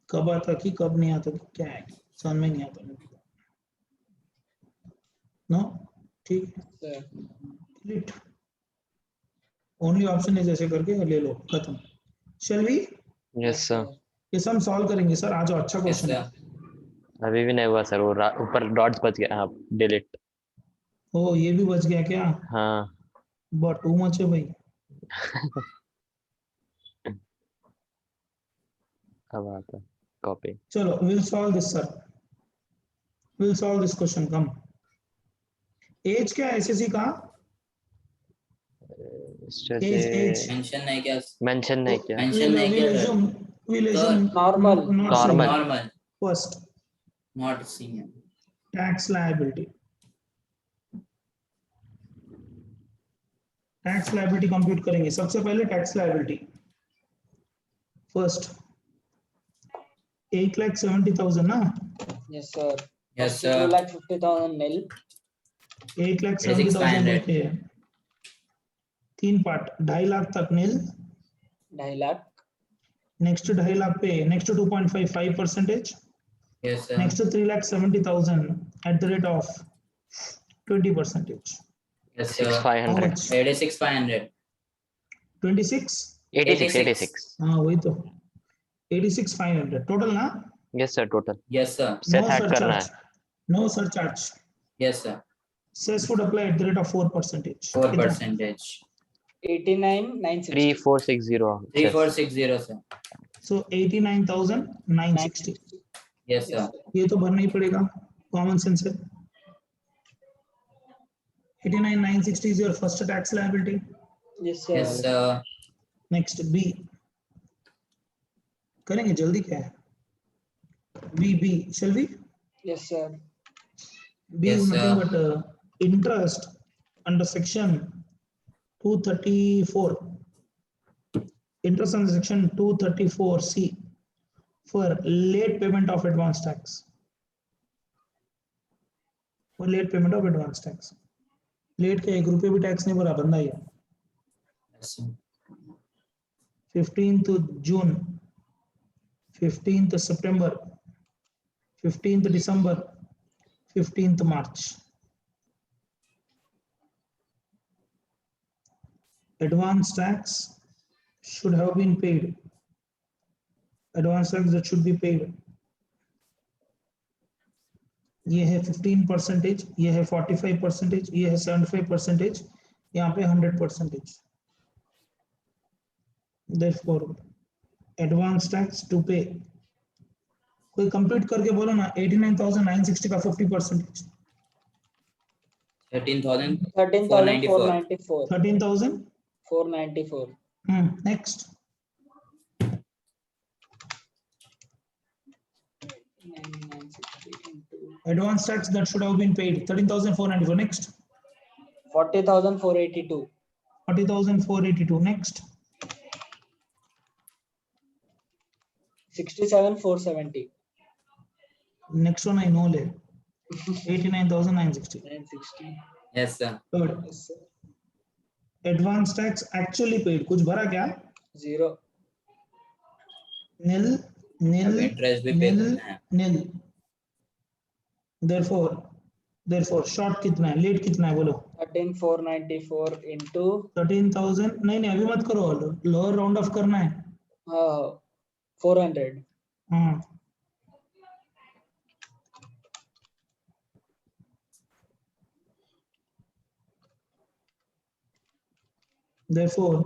[SPEAKER 1] कब आता कि कब नहीं आता कि क्या है, समझ में नहीं आता मेरे को। नो ठीक है,
[SPEAKER 2] Sir.
[SPEAKER 1] कंप्लीट ओनली ऑप्शन है जैसे करके ले लो, खत्म। Shall we?
[SPEAKER 4] Yes sir.
[SPEAKER 1] ये सब सॉल्व करेंगे सर, आ जाओ, अच्छा
[SPEAKER 3] Yes,
[SPEAKER 1] क्वेश्चन है।
[SPEAKER 3] sir.
[SPEAKER 4] अभी भी नहीं हुआ सर, वो ऊपर डॉट्स बच गया। हाँ, डिलीट।
[SPEAKER 1] ओ ये भी बच गया क्या?
[SPEAKER 4] हाँ
[SPEAKER 1] बहुत टू मच है भाई।
[SPEAKER 4] अब आता कॉपी।
[SPEAKER 1] चलो will solve this sir, will solve this question. Come as क्या है एसएससी का? एज
[SPEAKER 3] Mention नहीं क्या?
[SPEAKER 4] मेंशन नहीं किया।
[SPEAKER 3] Mention नहीं किया sir.
[SPEAKER 1] we'll
[SPEAKER 3] Sir,
[SPEAKER 1] assume
[SPEAKER 2] normal.
[SPEAKER 1] not
[SPEAKER 4] Normal.
[SPEAKER 1] senior.
[SPEAKER 3] Normal,
[SPEAKER 1] First
[SPEAKER 3] not senior.
[SPEAKER 1] tax liability, tax liability compute करेंगे। सबसे पहले टैक्स लायबिलिटी फर्स्ट 8,70,000 ना?
[SPEAKER 2] Yes sir.
[SPEAKER 3] Yes,
[SPEAKER 2] 2,50,000 nil.
[SPEAKER 1] 8,70,000 लेके तीन पार्ट, 2.5 लाख तक नील,
[SPEAKER 2] 2.5 lakh.
[SPEAKER 1] नेक्स्ट 2.5 लाख पे next 2.55%,
[SPEAKER 3] Yes, sir.
[SPEAKER 1] Next 3,70,000 at the rate of 20%.
[SPEAKER 3] Yes, sir.
[SPEAKER 1] How
[SPEAKER 4] 6,500
[SPEAKER 1] much?
[SPEAKER 3] 86,500.
[SPEAKER 1] 26?
[SPEAKER 4] 86
[SPEAKER 1] हाँ वही तो 86,500 टोटल ना?
[SPEAKER 4] Yes sir total.
[SPEAKER 3] Yes, sir.
[SPEAKER 4] Cess
[SPEAKER 1] No
[SPEAKER 4] add करना
[SPEAKER 1] surcharge.
[SPEAKER 4] है।
[SPEAKER 1] No surcharge.
[SPEAKER 3] Yes, sir.
[SPEAKER 1] Cess would apply at the rate of 4%.
[SPEAKER 3] 4%.
[SPEAKER 2] 89,960.
[SPEAKER 4] 3460
[SPEAKER 3] 3460, sir.
[SPEAKER 1] So 89,960.
[SPEAKER 3] Yes, sir.
[SPEAKER 1] ये तो भरना ही पड़ेगा, कॉमन सेंस है। 89,960 is your first tax liability.
[SPEAKER 2] Yes sir.
[SPEAKER 3] Yes, sir.
[SPEAKER 1] Next B करेंगे, जल्दी क्या है? B shall we?
[SPEAKER 2] Yes sir.
[SPEAKER 1] B
[SPEAKER 3] Yes,
[SPEAKER 1] is nothing
[SPEAKER 3] sir.
[SPEAKER 1] but interest under section 234. Interest under section 234C for late payment of advance tax. For late payment of advance tax. Late के 1 रुपये भी tax नहीं भरा बंदा ये।
[SPEAKER 3] Yes, sir.
[SPEAKER 1] 15th June, 15th September, 15th December, 15th March. Advance tax should have been paid. Advance tax that should be paid. ये है 15%, ये है 45%, ये है 75%, यहाँ पे 100%. Therefore, advance tax to pay. कोई कंप्लीट करके बोलो ना, 89,960 का 50%.
[SPEAKER 3] 13,494.
[SPEAKER 2] 13,494.
[SPEAKER 1] 13,000.
[SPEAKER 2] 494.
[SPEAKER 1] Next.
[SPEAKER 2] 9,960 into
[SPEAKER 1] Advance tax that should have been paid 13,494. Next.
[SPEAKER 2] 40,482.
[SPEAKER 1] 40,482. Next.
[SPEAKER 2] 67,470.
[SPEAKER 1] Next one I know le. 89,960.
[SPEAKER 2] 960.
[SPEAKER 3] Yes, sir.
[SPEAKER 1] Third.
[SPEAKER 2] Yes sir.
[SPEAKER 1] Advance tax actually paid. कुछ भरा क्या?
[SPEAKER 2] 0.
[SPEAKER 1] Nil.
[SPEAKER 3] अब interest भी pay करना है.
[SPEAKER 1] Nil. Therefore short कितना है? Late कितना है बोलो?
[SPEAKER 2] 13,494 into
[SPEAKER 1] 13,000. नहीं अभी मत करो, लोअर राउंड ऑफ करना है।
[SPEAKER 2] 400.
[SPEAKER 1] हाँ therefore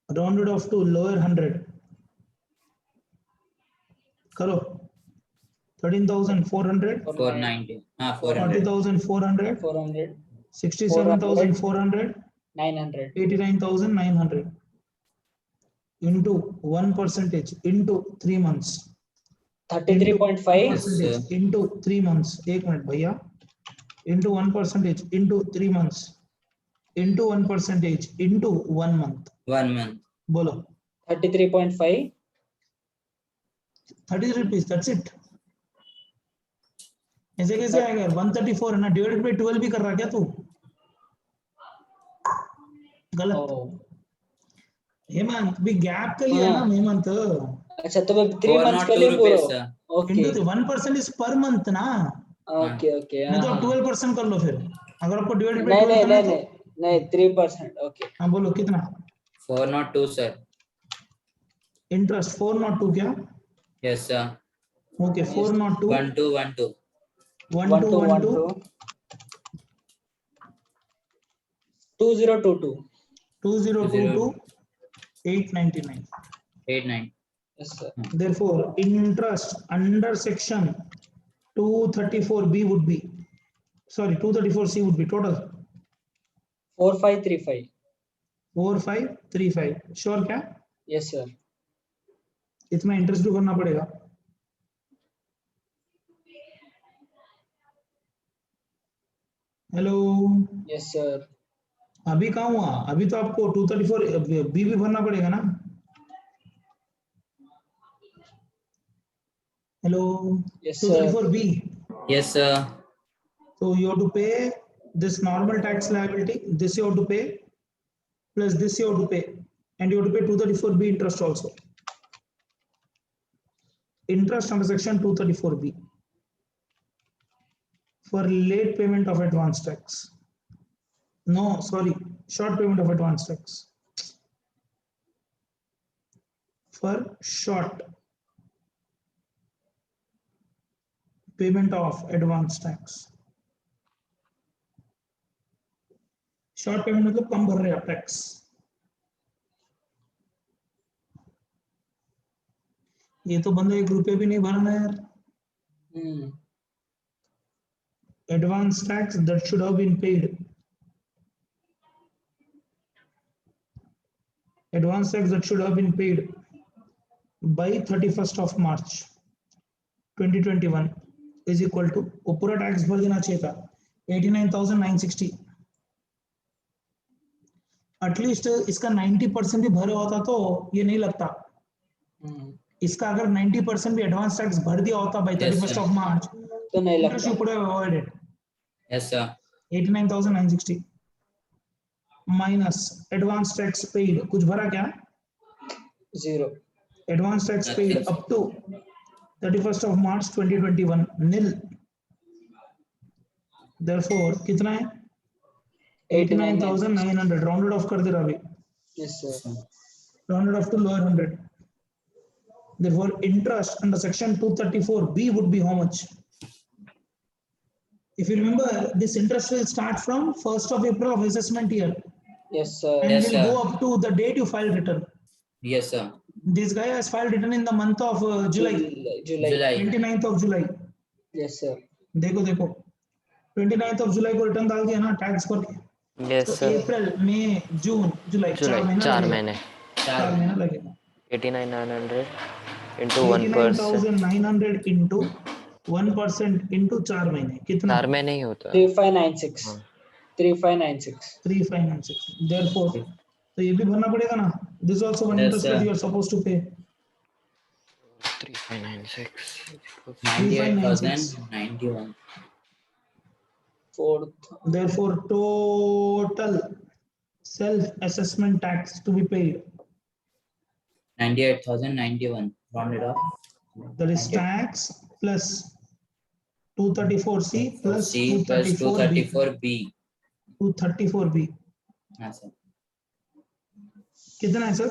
[SPEAKER 1] rounded off to lower 100 करो 13,400
[SPEAKER 3] 490. 400.
[SPEAKER 1] 40,400
[SPEAKER 2] 400.
[SPEAKER 1] 67,400
[SPEAKER 2] 900.
[SPEAKER 1] 89,900 into 1% into 3 months
[SPEAKER 2] 33.5.
[SPEAKER 1] percentage into 3 months। एक मिनट भैया, into 1% into 3 months into 1% into 1 month
[SPEAKER 3] 1 month.
[SPEAKER 1] बोलो
[SPEAKER 2] 33.5.
[SPEAKER 1] 30 rupees, that's it। ऐसे कैसे आएगा? 134 है ना, डिवाइडेड बाय 12 भी कर रहा क्या तू? गलत। हेमंत भी गैप का लिया ना हेमंत।
[SPEAKER 2] अच्छा तो 3
[SPEAKER 3] 4
[SPEAKER 2] months
[SPEAKER 3] not
[SPEAKER 2] के
[SPEAKER 3] 2
[SPEAKER 2] लिए
[SPEAKER 3] rupees,
[SPEAKER 2] पूरा।
[SPEAKER 3] sir.
[SPEAKER 2] Okay
[SPEAKER 1] 1% is per month ना,
[SPEAKER 2] ओके ओके।
[SPEAKER 1] नहीं तो आप 12% कर लो फिर, अगर आपको डिवाइडेड बाय
[SPEAKER 2] नहीं
[SPEAKER 1] 12
[SPEAKER 2] नहीं
[SPEAKER 1] करना है
[SPEAKER 2] नहीं
[SPEAKER 1] तो
[SPEAKER 2] नहीं 3%। ओके
[SPEAKER 1] हाँ बोलो कितना?
[SPEAKER 3] 402, sir.
[SPEAKER 1] इंटरेस्ट 402 क्या?
[SPEAKER 3] Yes, sir.
[SPEAKER 1] Okay 402
[SPEAKER 3] 1212.
[SPEAKER 1] 1212
[SPEAKER 2] 2022.
[SPEAKER 1] 2022 899.
[SPEAKER 3] 89.
[SPEAKER 2] Yes, sir.
[SPEAKER 1] Therefore, interest under section 234B would be, sorry, 234C would be total
[SPEAKER 2] 4535.
[SPEAKER 1] 4535. Sure क्या?
[SPEAKER 2] Yes, sir.
[SPEAKER 1] इसमें इंटरेस्ट भी भरना पड़ेगा. Hello,
[SPEAKER 2] Yes, sir.
[SPEAKER 1] अभी कहाँ हुआ? अभी तो आपको 234B भी भरना पड़ेगा ना. Hello,
[SPEAKER 2] Yes, sir.
[SPEAKER 1] 234B.
[SPEAKER 3] Yes, sir.
[SPEAKER 1] So you have to pay this normal tax liability, this you have to pay, plus this you have to pay, and you have to pay 234B interest also. Interest under section 234B for late payment of advance tax. No, sorry, short payment of advance tax. For short payment of advance tax. Short payment मतलब कम भर रहे हैं tax. ये तो बंदा 1 रुपये भी नहीं भरना यार. Advance tax that should have been paid. Advance tax that should have been paid by 31st of March 2021 is equal to, वो पूरा टैक्स भर देना चाहिए था 89,960. एटलीस्ट इसका 90% भी भरे होता तो ये नहीं लगता. इसका अगर 90% भी एडवांस टैक्स भर दिया होता by 31st of March
[SPEAKER 2] तो नहीं लगता.
[SPEAKER 1] you could have avoided.
[SPEAKER 3] Yes, sir.
[SPEAKER 1] 89,960 minus advance tax paid. कुछ भरा क्या?
[SPEAKER 2] 0.
[SPEAKER 1] Advance tax paid up to 31st of March 2021 nil. Therefore कितना है? 89,900. rounded off कर दे रहा अभी.
[SPEAKER 2] Yes, sir.
[SPEAKER 1] Rounded off to lower 100. Therefore interest under section 234B would be how much? If you remember, this interest will start from 1st of April of assessment year
[SPEAKER 2] Yes, sir.
[SPEAKER 1] and
[SPEAKER 3] Yes,
[SPEAKER 1] will
[SPEAKER 3] sir.
[SPEAKER 1] go up to the date you filed return.
[SPEAKER 3] Yes, sir.
[SPEAKER 1] This guy has filed return in the month of July.
[SPEAKER 3] July.
[SPEAKER 1] 29th of July.
[SPEAKER 2] Yes, sir.
[SPEAKER 1] देखो देखो 29th of July को return डाल दिया ना tax भर के.
[SPEAKER 4] Yes
[SPEAKER 1] तो
[SPEAKER 4] sir.
[SPEAKER 1] अप्रैल मई जून जुलाई 4 महीना
[SPEAKER 4] 4
[SPEAKER 1] लगेगा.
[SPEAKER 4] महीने.
[SPEAKER 1] 4 महीना लगेगा.
[SPEAKER 4] 89,900 into 1%.
[SPEAKER 1] 89,900 into 1% into 4 महीने कितना?
[SPEAKER 4] 4 महीने ही होता है.
[SPEAKER 2] 3596.
[SPEAKER 4] हाँ.
[SPEAKER 2] 3596.
[SPEAKER 1] 3596. Therefore तो ये भी भरना पड़ेगा ना. This also one
[SPEAKER 3] Yes,
[SPEAKER 1] interest
[SPEAKER 3] sir.
[SPEAKER 1] that you are supposed to pay.
[SPEAKER 4] 3596.
[SPEAKER 3] 98,091.
[SPEAKER 2] Fourth.
[SPEAKER 1] Therefore total self assessment tax to be paid,
[SPEAKER 3] 98,091. Rounded off.
[SPEAKER 1] that is tax plus 234C plus
[SPEAKER 3] C plus 234B.
[SPEAKER 1] 234B.
[SPEAKER 3] हाँ sir.
[SPEAKER 1] कितना है sir?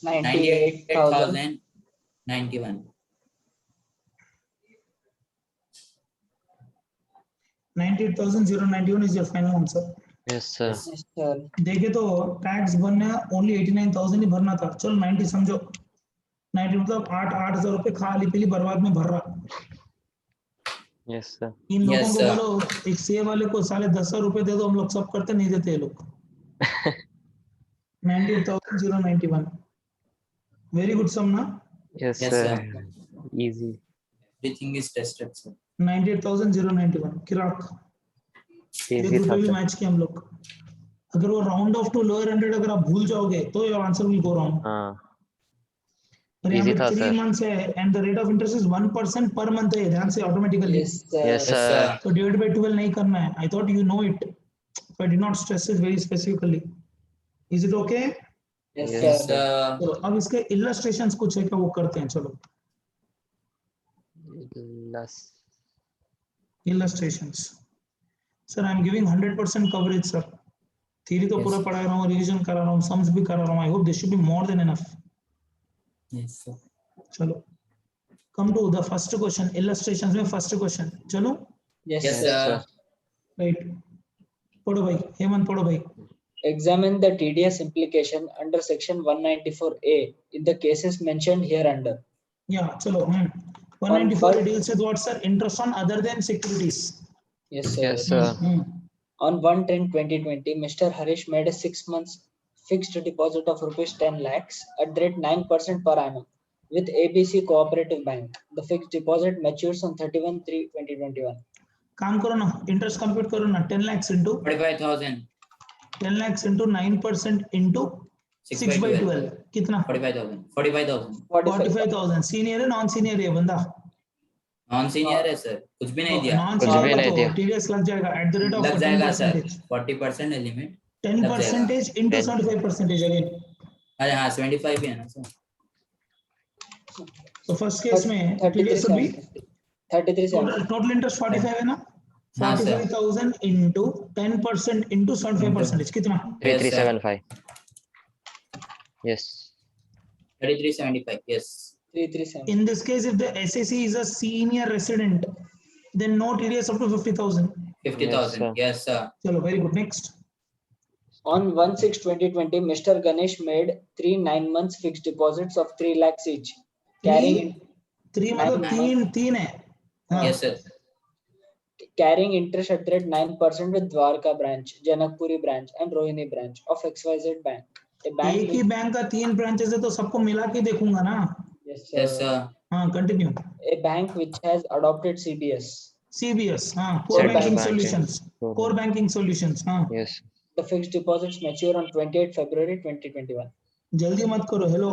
[SPEAKER 2] 98,091.
[SPEAKER 1] 98,091 is your final answer.
[SPEAKER 4] Yes sir.
[SPEAKER 2] Yes, sir.
[SPEAKER 1] देखे तो tax भरना only 89,000 ही भरना था. चलो 90 समझो. 90 मतलब 8,000 रुपए खाली पीली बर्बाद में भर रहा.
[SPEAKER 4] Yes sir.
[SPEAKER 1] इन लोगों
[SPEAKER 3] Yes,
[SPEAKER 1] को
[SPEAKER 3] sir.
[SPEAKER 1] बोलो एक सेव वाले को साले 10,000 रुपए दे दो, हम लोग सब करते नहीं देते ये लोग. 98,091. वेरी गुड सम ना.
[SPEAKER 4] Yes
[SPEAKER 3] Yes,
[SPEAKER 4] sir.
[SPEAKER 3] sir.
[SPEAKER 4] Easy.
[SPEAKER 3] Everything is tested, sir.
[SPEAKER 1] 98,091 किराक. एक
[SPEAKER 4] इजी था
[SPEAKER 1] रुपए भी
[SPEAKER 4] सर.
[SPEAKER 1] मैच किया हम लोग. अगर वो राउंड ऑफ टू लोअर 100 अगर आप भूल जाओगे तो your answer will go wrong.
[SPEAKER 4] हाँ.
[SPEAKER 1] और यहाँ
[SPEAKER 4] Easy
[SPEAKER 1] पे
[SPEAKER 4] था
[SPEAKER 1] 3
[SPEAKER 4] सर.
[SPEAKER 1] months है and the rate of interest is 1% per month है. ध्यान से automatically.
[SPEAKER 2] Yes, sir.
[SPEAKER 4] Yes
[SPEAKER 3] Yes,
[SPEAKER 4] sir.
[SPEAKER 3] sir.
[SPEAKER 1] तो डिवाइड बाय 12 नहीं करना है. I thought you know it, so I did not stress it very specifically. Is it okay?
[SPEAKER 2] Yes,
[SPEAKER 4] Yes,
[SPEAKER 2] sir.
[SPEAKER 3] Yes, sir.
[SPEAKER 1] चलो अब इसके इलस्ट्रेशंस कुछ है क्या वो करते हैं. चलो illustrations. Sir, I am giving 100% coverage, sir. Theory तो
[SPEAKER 3] Yes.
[SPEAKER 1] पूरा पढ़ा रहा हूँ, revision करा रहा हूँ, sums भी करा रहा हूँ. I hope this should be more than enough.
[SPEAKER 3] Yes, sir.
[SPEAKER 1] चलो come to the first question, illustrations में first question. चलो
[SPEAKER 2] Yes,
[SPEAKER 3] Yes,
[SPEAKER 2] sir.
[SPEAKER 4] Yes,
[SPEAKER 3] sir.
[SPEAKER 4] sir.
[SPEAKER 1] right, पढ़ो भाई, हेमंत पढ़ो भाई.
[SPEAKER 2] Examine the TDS implication under section 194A in the cases mentioned here under.
[SPEAKER 1] Yeah, चलो 194 deals with what, sir? Interest on other than securities.
[SPEAKER 2] Yes, sir.
[SPEAKER 4] Yes, sir.
[SPEAKER 2] On 1/10/2020, Mr. Harish made a 6 months fixed deposit of rupees 10 lakhs at the rate 9% per annum with ABC Cooperative Bank. The fixed deposit matures on 31/3/2021.
[SPEAKER 1] काम करो ना, interest compute करो ना. 10 lakhs into
[SPEAKER 3] 45,000.
[SPEAKER 1] 10 lakhs into 9% into 6 by 12 कितना?
[SPEAKER 3] 45,000. 45,000.
[SPEAKER 1] 45,000. Senior है non senior है बंदा?
[SPEAKER 3] Non senior है सर, कुछ भी नहीं दिया.
[SPEAKER 1] नॉन
[SPEAKER 4] कुछ भी
[SPEAKER 1] सीनियर
[SPEAKER 4] नहीं
[SPEAKER 1] तो
[SPEAKER 4] दिया.
[SPEAKER 1] टीडीएस लग जाएगा एट द रेट ऑफ
[SPEAKER 3] लग जाएगा सर.
[SPEAKER 1] 10%.
[SPEAKER 3] 40% है लिमिट.
[SPEAKER 1] 10% into
[SPEAKER 4] 10.
[SPEAKER 1] 75% again.
[SPEAKER 3] अरे हाँ 75 भी है ना सर.
[SPEAKER 1] So first case में TDS should be
[SPEAKER 2] 33,750.
[SPEAKER 1] total interest 45 है ना?
[SPEAKER 3] हाँ, sir.
[SPEAKER 1] 45,000 into 10% into 75% कितना?
[SPEAKER 4] 3375. Yes.
[SPEAKER 3] 3375. Yes.
[SPEAKER 2] 337.
[SPEAKER 1] In this case, if the SAC is a senior resident, then no TDS up to 50,000.
[SPEAKER 3] 50,000. Yes, sir.
[SPEAKER 1] चलो very good. Next.
[SPEAKER 2] On 1/6/2020, Mr. Ganesh made 3 9 months fixed deposits of 3 lakhs each, carrying
[SPEAKER 1] 3 मतलब तीन है. हाँ.
[SPEAKER 3] Yes, sir.
[SPEAKER 2] carrying interest at the rate 9% with Dwarka branch, Janakpuri branch, and Rohini branch of XYZ Bank. A bank
[SPEAKER 1] एक ही bank का 3 branches है तो सबको मिला के देखूंगा ना.
[SPEAKER 2] yes,
[SPEAKER 3] Yes, sir.
[SPEAKER 1] हाँ, continue.
[SPEAKER 2] A bank which has adopted CBS.
[SPEAKER 1] CBS, हाँ, core
[SPEAKER 4] Central
[SPEAKER 1] banking
[SPEAKER 4] banking.
[SPEAKER 1] solutions. Core banking solutions, हाँ.
[SPEAKER 4] Yes.
[SPEAKER 2] The fixed deposits mature on 28 February 2021.
[SPEAKER 1] जल्दी मत करो. हेलो,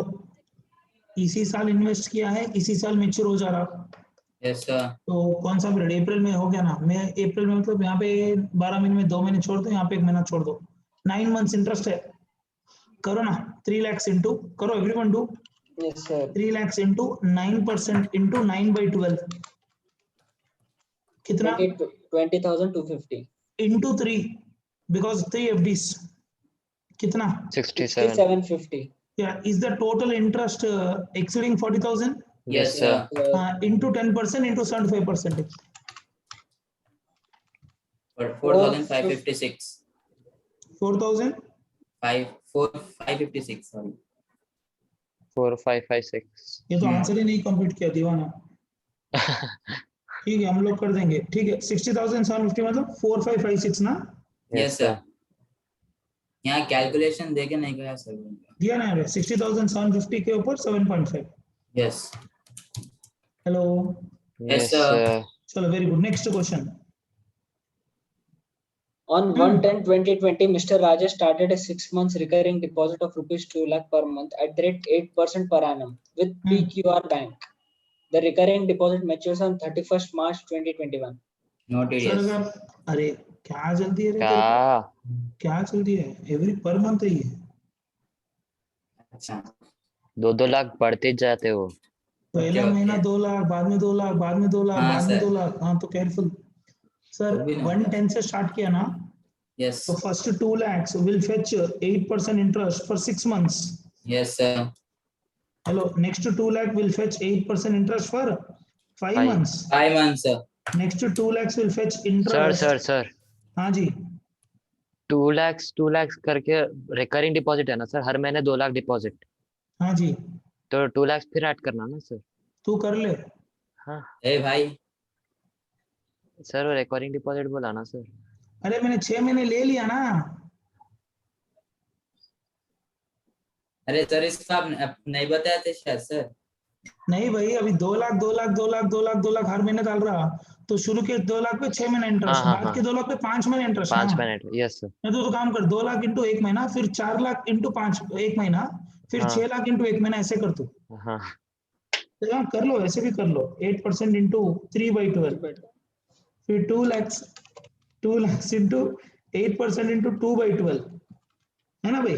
[SPEAKER 1] इसी साल इन्वेस्ट किया है, इसी साल मैच्योर हो जा रहा.
[SPEAKER 3] Yes, sir.
[SPEAKER 1] तो कौन सा पीरियड? अप्रैल में हो गया ना. मैं अप्रैल में मतलब यहाँ पे 12 महीने में 2 महीने छोड़ दो, यहाँ पे 1 महीना छोड़ दो. 9 months इंटरेस्ट है. करो ना. 3 lakhs into, करो everyone do.
[SPEAKER 2] Yes, sir.
[SPEAKER 1] 3 lakhs into 9% into 9 by 12 कितना?
[SPEAKER 2] 20,250.
[SPEAKER 1] Into 3 because 3 FDs कितना?
[SPEAKER 4] 67.
[SPEAKER 2] 6750.
[SPEAKER 1] Yeah, is the total interest exceeding 40,000?
[SPEAKER 3] Yes, sir.
[SPEAKER 1] Into 10% into 75%.
[SPEAKER 3] 4,556.
[SPEAKER 1] 4,000?
[SPEAKER 3] 556. Sorry.
[SPEAKER 4] 4556.
[SPEAKER 1] ये तो आंसर ही नहीं कंप्लीट किया दीवाना. ठीक है, हम लोग कर देंगे. ठीक है, 60,750 मतलब 4556 ना?
[SPEAKER 3] Yes, sir. यहाँ कैलकुलेशन देके नहीं गया सर.
[SPEAKER 1] दिया ना यार. 60,750 के ऊपर 7.5.
[SPEAKER 3] Yes.
[SPEAKER 1] Hello.
[SPEAKER 4] Yes,
[SPEAKER 3] sir.
[SPEAKER 4] sir.
[SPEAKER 1] चलो very good. Next question.
[SPEAKER 2] On 1/10/2020, Mr. Rajesh started a 6 months recurring deposit of rupees 2 lakh per month at the rate 8% per annum with PQR Bank. The recurring deposit matures on 31st March 2021.
[SPEAKER 3] No TDS.
[SPEAKER 1] Sir अरे क्या जल्दी है रे? क्या जल्दी है? Every per month ही है.
[SPEAKER 3] अच्छा.
[SPEAKER 4] 2 लाख बढ़ते जाते हो.
[SPEAKER 1] पहला महीना 2 लाख, बाद में 2 लाख, बाद में 2 लाख, बाद में 2 लाख. हाँ, तो केयरफुल सर. 110 से स्टार्ट किया ना.
[SPEAKER 3] Yes.
[SPEAKER 1] So first 2 lakhs will fetch 8% interest for 6 months.
[SPEAKER 3] Yes, sir.
[SPEAKER 1] Hello, next to 2 lakh will fetch 8% interest for 5 months.
[SPEAKER 3] 5 months, sir.
[SPEAKER 1] Next to 2 lakhs will fetch interest.
[SPEAKER 4] Sir
[SPEAKER 1] हाँ जी.
[SPEAKER 4] 2 lakhs करके recurring deposit है ना sir, हर महीने 2 lakh deposit.
[SPEAKER 1] हाँ जी.
[SPEAKER 4] तो 2 lakhs फिर add करना ना सर.
[SPEAKER 1] तू कर ले.
[SPEAKER 4] हाँ
[SPEAKER 3] ए भाई.
[SPEAKER 4] सर, रिकरिंग डिपॉजिट बोला ना सर.
[SPEAKER 1] अरे मैंने 6 महीने ले लिया ना.
[SPEAKER 3] अरे सर इसका आप नहीं बताया थे शायद सर.
[SPEAKER 1] नहीं भाई, अभी 2 लाख 2 लाख 2 लाख 2 लाख 2 लाख हर महीने डाल रहा. तो शुरू के 2 लाख पे 6 महीने इंटरेस्ट, बाद के 2 लाख पे 5 महीने इंटरेस्ट.
[SPEAKER 4] 5 महीने. Yes sir.
[SPEAKER 1] नहीं तो काम कर. 2 लाख इंटू 1 महीना, फिर 4 लाख इंटू 5 1 महीना, फिर 6 लाख इंटू 1 महीना, ऐसे कर तू.
[SPEAKER 4] हाँ.
[SPEAKER 1] तो कर लो, ऐसे भी कर लो. 8% इंटू 3 by 12, फिर 2 lakhs इंटू 8% इंटू 2 by 12 है ना भाई.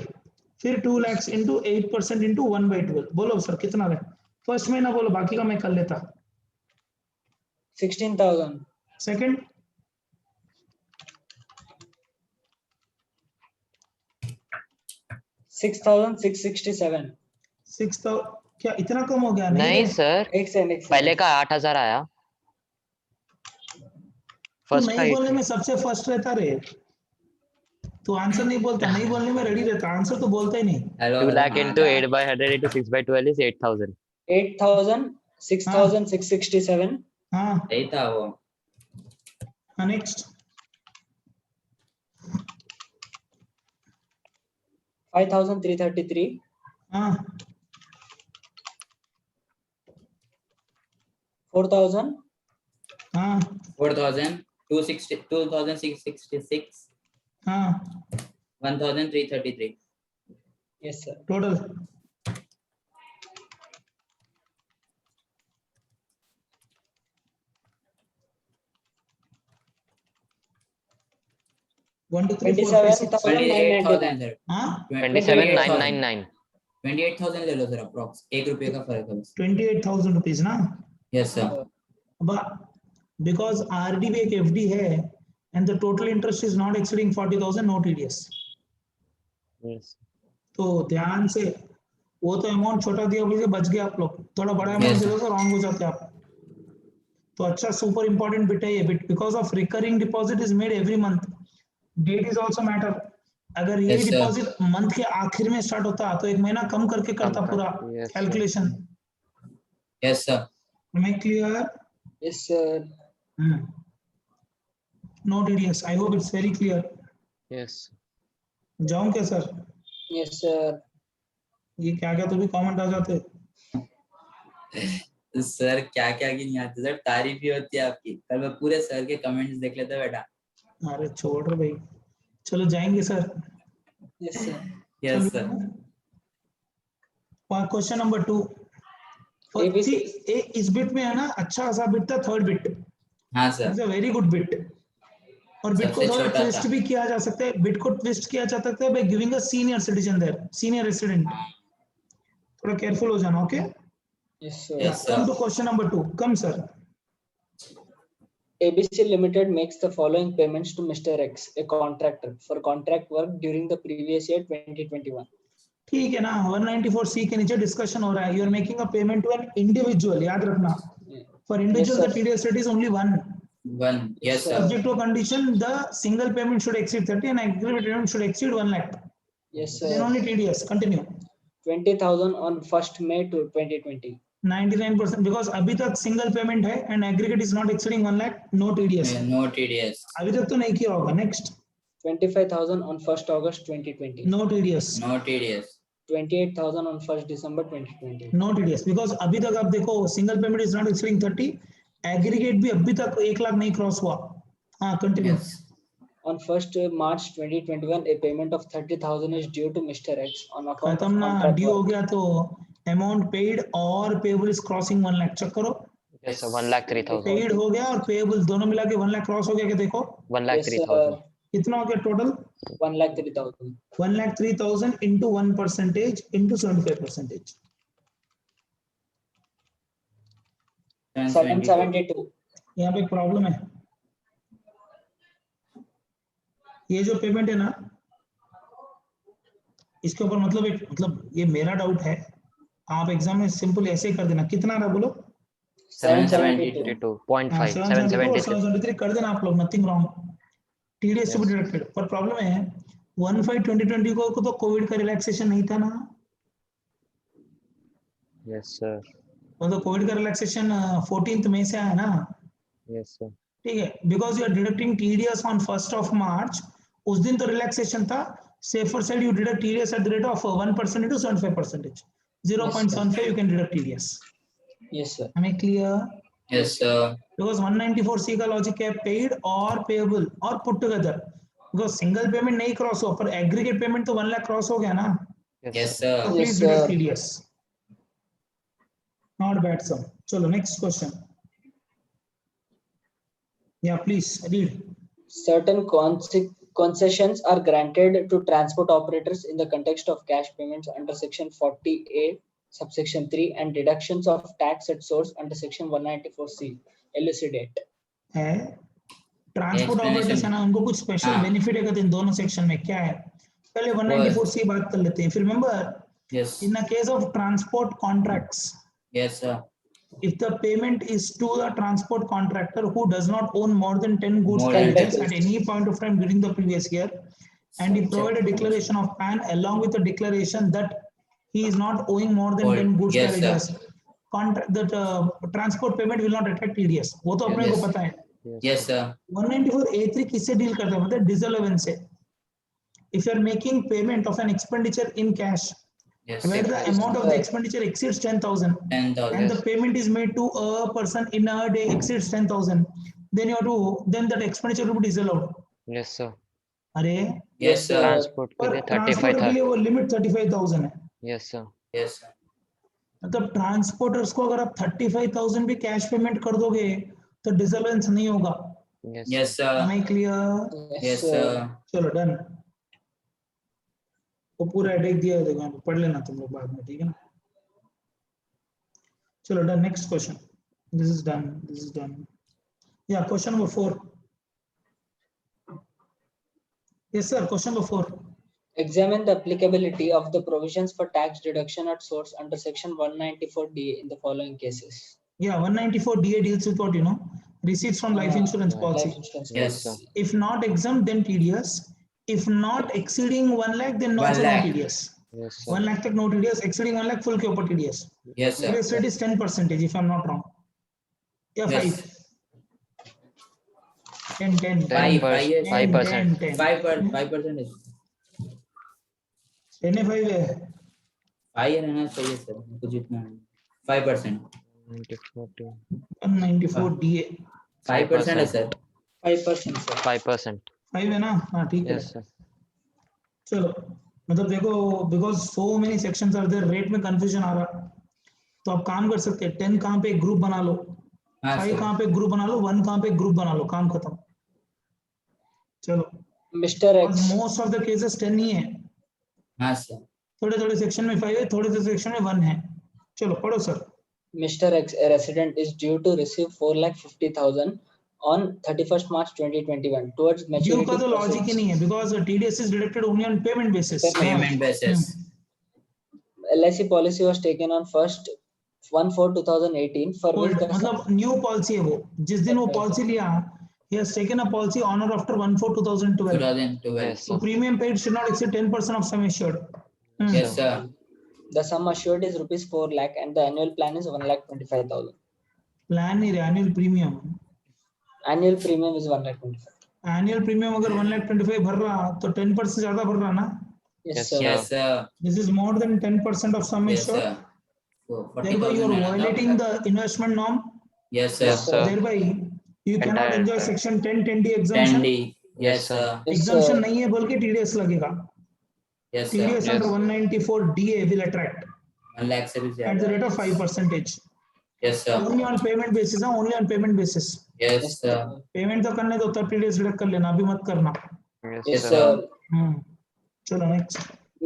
[SPEAKER 1] फिर 2 lakhs इंटू 8% इंटू 1 by 12. बोलो सर कितना है? फर्स्ट महीना बोलो, बाकी का मैं कर लेता.
[SPEAKER 2] 16,000.
[SPEAKER 1] सेकंड
[SPEAKER 2] 6,667.
[SPEAKER 1] 6,000. क्या इतना कम हो गया?
[SPEAKER 4] नहीं
[SPEAKER 1] रे।
[SPEAKER 4] सर,
[SPEAKER 2] एक सेकंड
[SPEAKER 4] पहले का 8,000 आया,
[SPEAKER 1] तू
[SPEAKER 4] फर्स्ट का
[SPEAKER 1] नहीं बोलने
[SPEAKER 4] 8
[SPEAKER 1] में सबसे फर्स्ट रहता रे, तू आंसर नहीं बोलता, नहीं बोलने में रेडी रहता, आंसर तो बोलता ही नहीं।
[SPEAKER 3] हेलो
[SPEAKER 4] 2 lakh
[SPEAKER 3] हाँ
[SPEAKER 4] into
[SPEAKER 3] था
[SPEAKER 4] 8/100 into 6/12 is 8,000.
[SPEAKER 2] 8,000 6,667
[SPEAKER 1] हाँ
[SPEAKER 3] सही था वो।
[SPEAKER 1] हाँ नेक्स्ट
[SPEAKER 2] 5,333
[SPEAKER 1] हाँ
[SPEAKER 2] 4,000
[SPEAKER 1] हाँ
[SPEAKER 3] 4,666
[SPEAKER 1] हाँ
[SPEAKER 3] 1,333
[SPEAKER 2] yes sir
[SPEAKER 1] टोटल 1 2 3 4 5 6
[SPEAKER 2] 27,999
[SPEAKER 3] 28,000
[SPEAKER 1] हाँ
[SPEAKER 4] 27,999.
[SPEAKER 3] 28,000 ले लो सर अप्रॉक्स, 1 रुपये का फर्क है बस।
[SPEAKER 1] 28,000 रुपीज ना।
[SPEAKER 3] Yes sir.
[SPEAKER 1] बिकॉज आरडी भी एक एफडी है and the total interest is not exceeding 40,000, no TDS.
[SPEAKER 4] Yes.
[SPEAKER 1] तो ध्यान से, वो तो अमाउंट छोटा दिया बोलिए बच गए आप लोग, थोड़ा बड़ा अमाउंट
[SPEAKER 3] Yes,
[SPEAKER 1] दे दो तो रॉन्ग हो जाते आप। तो अच्छा सुपर इंपॉर्टेंट बिट है ये bit, because of recurring deposit is made every month, date is also matter. अगर ये
[SPEAKER 3] Yes, sir.
[SPEAKER 1] डिपॉजिट मंथ के आखिर में स्टार्ट होता तो एक महीना कम करके करता पूरा
[SPEAKER 4] Yes, sir.
[SPEAKER 1] Calculation.
[SPEAKER 3] Yes sir.
[SPEAKER 1] मैं clear?
[SPEAKER 2] yes sir
[SPEAKER 1] no TDS, I hope it's very clear.
[SPEAKER 4] Yes.
[SPEAKER 1] जाऊं क्या सर?
[SPEAKER 2] yes sir
[SPEAKER 1] ये क्या क्या तो भी कमेंट आ जाते।
[SPEAKER 3] सर क्या क्या की नहीं आती सर, तारीफ ही होती है आपकी। कल मैं पूरे सर के कमेंट्स देख लेता बेटा।
[SPEAKER 1] अरे छोड़ रहे भाई, चलो जाएंगे sir.
[SPEAKER 2] yes sir
[SPEAKER 3] yes sir.
[SPEAKER 1] Question number 2।
[SPEAKER 2] ABC
[SPEAKER 1] इस बिट में है ना, अच्छा खासा बिट था, थर्ड बिट
[SPEAKER 3] हाँ sir.
[SPEAKER 1] It's a very good bit. और बिट को
[SPEAKER 3] सबसे
[SPEAKER 1] थोड़ा
[SPEAKER 3] छोटा
[SPEAKER 1] ट्विस्ट
[SPEAKER 3] था।
[SPEAKER 1] भी किया जा सकता है, बिट को ट्विस्ट किया जा सकता है by giving a senior citizen there, senior resident. थोड़ा केयरफुल हो जाना, okay?
[SPEAKER 2] yes sir
[SPEAKER 3] Yes,
[SPEAKER 1] come
[SPEAKER 3] sir.
[SPEAKER 1] To question number 2, come sir.
[SPEAKER 2] ABC Limited makes the following payments to Mr. X, a contractor, for contract work during the previous year 2021.
[SPEAKER 1] ठीक है ना, 194C के नीचे discussion हो रहा है, you are making a payment to an individual, याद रखना। For individual the TDS rate is only 1,
[SPEAKER 3] One. Yes, sir.
[SPEAKER 1] subject to a condition the single payment should exceed 30 and aggregate payment should exceed 1 lakh,
[SPEAKER 2] yes
[SPEAKER 1] then
[SPEAKER 2] sir
[SPEAKER 1] only TDS. Continue.
[SPEAKER 2] 20,000 on 1st May to 2020.
[SPEAKER 1] 99% because अभी तक single payment है and aggregate is not exceeding 1 lakh, no TDS.
[SPEAKER 3] No TDS.
[SPEAKER 1] अभी तक तो नहीं किया होगा। Next
[SPEAKER 2] 25,000 on 1st August 2020.
[SPEAKER 1] No TDS,
[SPEAKER 3] No TDS.
[SPEAKER 2] 28,000 on 1st December 2020.
[SPEAKER 1] No TDS because अभी तक आप देखो single payment is not exceeding 30, aggregate भी अभी तक 1 लाख नहीं क्रॉस हुआ। हाँ continue.
[SPEAKER 3] Yes.
[SPEAKER 2] On 1st March 2021, a payment of 30,000 is due to Mr. X on account of
[SPEAKER 1] खत्म ना,
[SPEAKER 2] contract
[SPEAKER 1] ड्यू हो
[SPEAKER 2] work.
[SPEAKER 1] गया तो अमाउंट पेड और payable is crossing 1 lakh, check करो।
[SPEAKER 4] Yes, sir. 1,03,000.
[SPEAKER 1] पेड हो गया और पेएबल दोनों मिला के 1 लाख क्रॉस हो गया क्या? देखो
[SPEAKER 4] 1,03,000.
[SPEAKER 1] कितना हो गया टोटल?
[SPEAKER 2] 1,03,000.
[SPEAKER 1] 1,03,000 into 1% into 75%।
[SPEAKER 2] 772.
[SPEAKER 1] यहाँ पे एक प्रॉब्लम है, ये जो पेमेंट है ना, इसके ऊपर मतलब ये मेरा डाउट है, आप एग्जाम में सिंपल ऐसे ही कर देना। कितना रहा बोलो?
[SPEAKER 2] 772.
[SPEAKER 4] 772.5.
[SPEAKER 1] 772 और
[SPEAKER 4] 773.
[SPEAKER 1] 773 कर देना आप लोग, nothing wrong. TDS to be
[SPEAKER 4] Yes.
[SPEAKER 1] Deducted, पर प्रॉब्लम है 1/5/2020 को तो कोविड का रिलैक्सेशन नहीं था ना,
[SPEAKER 4] Yes, sir.
[SPEAKER 1] वो तो कोविड का रिलैक्सेशन 14 मई से आया ना।
[SPEAKER 4] Yes, sir.
[SPEAKER 1] ठीक है, because you are deducting TDS on 1 March, उस दिन तो रिलैक्सेशन था। Safer side you deduct TDS at the rate of 1% into 75%, 0.75 you can deduct TDS.
[SPEAKER 2] Yes, sir.
[SPEAKER 1] Am I clear?
[SPEAKER 3] Yes, sir.
[SPEAKER 1] Because 194C का logic है paid और payable और put together, because single payment नहीं cross हो, पर aggregate payment तो 1 lakh cross हो गया ना,
[SPEAKER 3] Yes,
[SPEAKER 1] तो
[SPEAKER 3] sir.
[SPEAKER 1] Please
[SPEAKER 2] Yes,
[SPEAKER 1] deduct
[SPEAKER 2] sir.
[SPEAKER 1] TDS। Not bad sum. चलो नेक्स्ट क्वेश्चन, या please read.
[SPEAKER 2] Certain concessions are granted to transport operators in the context of cash payments under Section 40A, subsection 3, and deductions of tax at source under Section 194C. Elucidate.
[SPEAKER 1] है transport operators है ना, उनको कुछ special
[SPEAKER 3] हाँ।
[SPEAKER 1] Benefit है इन दोनों section में, क्या है? पहले 194C बात कर लेते हैं। फिर remember
[SPEAKER 3] Yes.
[SPEAKER 1] In the case of transport contracts,
[SPEAKER 3] Yes, sir.
[SPEAKER 1] if the payment is to the transport contractor who does not own more than 10 goods
[SPEAKER 3] More than
[SPEAKER 1] carriages
[SPEAKER 2] 10
[SPEAKER 1] at any point of time during the previous year, and he provide a
[SPEAKER 3] Subject-
[SPEAKER 1] declaration of PAN along with a declaration that he is not owing more than
[SPEAKER 3] Hold.
[SPEAKER 1] 10 goods
[SPEAKER 3] Yes, sir.
[SPEAKER 1] carriages, that transport payment will not attract TDS. वो तो अपने को
[SPEAKER 3] Yes.
[SPEAKER 1] पता है.
[SPEAKER 3] Yes, sir.
[SPEAKER 1] 194A3 किससे deal करता है? मतलब disallowance से. If you are making payment of an expenditure in cash,
[SPEAKER 3] Yes.
[SPEAKER 1] where the
[SPEAKER 3] Yes.
[SPEAKER 1] amount of the expenditure exceeds 10,000,
[SPEAKER 3] 10,000.
[SPEAKER 1] and the payment is made to a person in a day exceeds 10,000, then you have to, then that expenditure will be disallowed.
[SPEAKER 4] Yes, sir.
[SPEAKER 1] अरे
[SPEAKER 3] Yes, sir.
[SPEAKER 4] Transport के
[SPEAKER 1] पर
[SPEAKER 4] लिए
[SPEAKER 1] transporter के
[SPEAKER 4] 35,000.
[SPEAKER 1] लिए वो limit 35,000 है.
[SPEAKER 4] Yes, sir.
[SPEAKER 3] Yes, sir.
[SPEAKER 1] मतलब transporters को अगर आप 35,000 भी कैश पेमेंट कर दोगे तो डिसअलाउंस नहीं होगा.
[SPEAKER 4] Yes,
[SPEAKER 3] Yes,
[SPEAKER 4] sir.
[SPEAKER 1] Am
[SPEAKER 3] sir.
[SPEAKER 1] I clear?
[SPEAKER 3] Yes, sir.
[SPEAKER 1] चलो डन. वो पूरा हेडेक दिया है, देखो यहाँ पे पढ़ लेना तुम लोग बाद में, ठीक है ना. चलो done. Next question. This is done. This is done. या question number 4. Yes sir, question number 4.
[SPEAKER 2] Examine the applicability of the provisions for tax deduction at source under section 194D in the following cases.
[SPEAKER 1] Yeah, 194DA deals with what, you know, receipts from life insurance
[SPEAKER 4] Life
[SPEAKER 1] policy.
[SPEAKER 2] Life insurance
[SPEAKER 3] Yes.
[SPEAKER 2] policy.
[SPEAKER 1] If not exempt, then TDS. If not exceeding 1 lakh, then
[SPEAKER 3] 1
[SPEAKER 1] also no
[SPEAKER 3] lakh.
[SPEAKER 1] TDS.
[SPEAKER 4] Yes, sir.
[SPEAKER 1] 1 lakh तक no TDS, exceeding 1 lakh full के ऊपर TDS.
[SPEAKER 3] Yes, sir.
[SPEAKER 1] TDS rate is 10% if I'm not wrong. Yeah,
[SPEAKER 3] Yes.
[SPEAKER 1] 5. 10, 10.
[SPEAKER 3] 5%.
[SPEAKER 1] 10, 10.
[SPEAKER 3] 5% is
[SPEAKER 1] 10 है 5 है.
[SPEAKER 3] 5 रहना चाहिए sir, कुछ इतना 5%.
[SPEAKER 4] 90,
[SPEAKER 1] 194DA.
[SPEAKER 3] 5% है सर.
[SPEAKER 2] 5%, sir.
[SPEAKER 4] 5%.
[SPEAKER 1] 5 है ना? हाँ ठीक है.
[SPEAKER 4] Yes, sir.
[SPEAKER 1] चलो मतलब देखो, because so many sections are there, rate में कंफ्यूजन आ रहा, तो आप काम कर सकते हैं. 10 कहाँ पे ग्रुप बना लो,
[SPEAKER 3] हाँ
[SPEAKER 1] 5
[SPEAKER 3] सर.
[SPEAKER 1] कहाँ पे ग्रुप बना लो, 1 कहाँ पे ग्रुप बना लो, काम खत्म. चलो
[SPEAKER 2] Mr. X.
[SPEAKER 1] Most of the cases 10 ही है.
[SPEAKER 3] हाँ सर.
[SPEAKER 1] थोड़े थोड़े सेक्शन में 5 है, थोड़े थोड़े सेक्शन में 1 है. चलो पढ़ो sir.
[SPEAKER 2] Mr. X, a resident, is due to receive 4,50,000 on 31st March 2021 towards
[SPEAKER 1] due
[SPEAKER 2] maturity
[SPEAKER 1] का तो लॉजिक ही
[SPEAKER 2] proceeds.
[SPEAKER 1] नहीं है, because TDS is deducted only on payment basis.
[SPEAKER 3] Payment basis.
[SPEAKER 2] LIC policy was taken on 1/4/2018 for which the
[SPEAKER 1] मतलब new policy है वो. जिस दिन वो पॉलिसी लिया, he has taken a policy on or after 1/4/2012.
[SPEAKER 3] 2012.
[SPEAKER 4] Yes,
[SPEAKER 1] So
[SPEAKER 4] sir.
[SPEAKER 1] premium paid should not exceed 10% of sum assured.
[SPEAKER 3] Yes, sir.
[SPEAKER 2] the sum assured is rupees 4 lakh and the annual plan is 1,25,000.
[SPEAKER 1] Plan नहीं रहा, annual premium.
[SPEAKER 2] Annual premium is 1,25,000.
[SPEAKER 1] Annual premium अगर 1,25,000 भर रहा तो 10% ज्यादा भर रहा ना.
[SPEAKER 2] Yes,
[SPEAKER 4] Yes,
[SPEAKER 2] sir.
[SPEAKER 4] sir.
[SPEAKER 3] Yes, sir.
[SPEAKER 1] This is more than 10% of sum
[SPEAKER 3] Yes,
[SPEAKER 1] assured.
[SPEAKER 3] sir. So,
[SPEAKER 1] Thereby you
[SPEAKER 3] 40,000
[SPEAKER 1] are
[SPEAKER 3] रहना था.
[SPEAKER 1] violating the investment norm.
[SPEAKER 3] Yes, sir.
[SPEAKER 4] Yes, sir.
[SPEAKER 1] Thereby you cannot
[SPEAKER 4] Entire-
[SPEAKER 1] enjoy section 10(10)D exemption.
[SPEAKER 3] 10D.
[SPEAKER 4] Yes,
[SPEAKER 3] Yes,
[SPEAKER 4] sir.
[SPEAKER 3] sir.
[SPEAKER 2] Yes,
[SPEAKER 1] Exemption
[SPEAKER 2] sir.
[SPEAKER 1] नहीं है बोल के TDS लगेगा.
[SPEAKER 3] Yes, sir.
[SPEAKER 1] TDS under
[SPEAKER 4] Yes.
[SPEAKER 1] 194DA will attract
[SPEAKER 3] 1 lakh से भी
[SPEAKER 1] at the
[SPEAKER 3] ज़्यादा.
[SPEAKER 1] rate of 5%.
[SPEAKER 3] Yes, sir.
[SPEAKER 1] Only on payment basis. हाँ, only on payment basis.
[SPEAKER 3] Yes, sir.
[SPEAKER 1] Payment तो करने दो, तब TDS डिडक्ट कर लेना, अभी मत करना.
[SPEAKER 4] Yes,
[SPEAKER 2] Yes,
[SPEAKER 4] sir.
[SPEAKER 2] sir.
[SPEAKER 1] चलो next.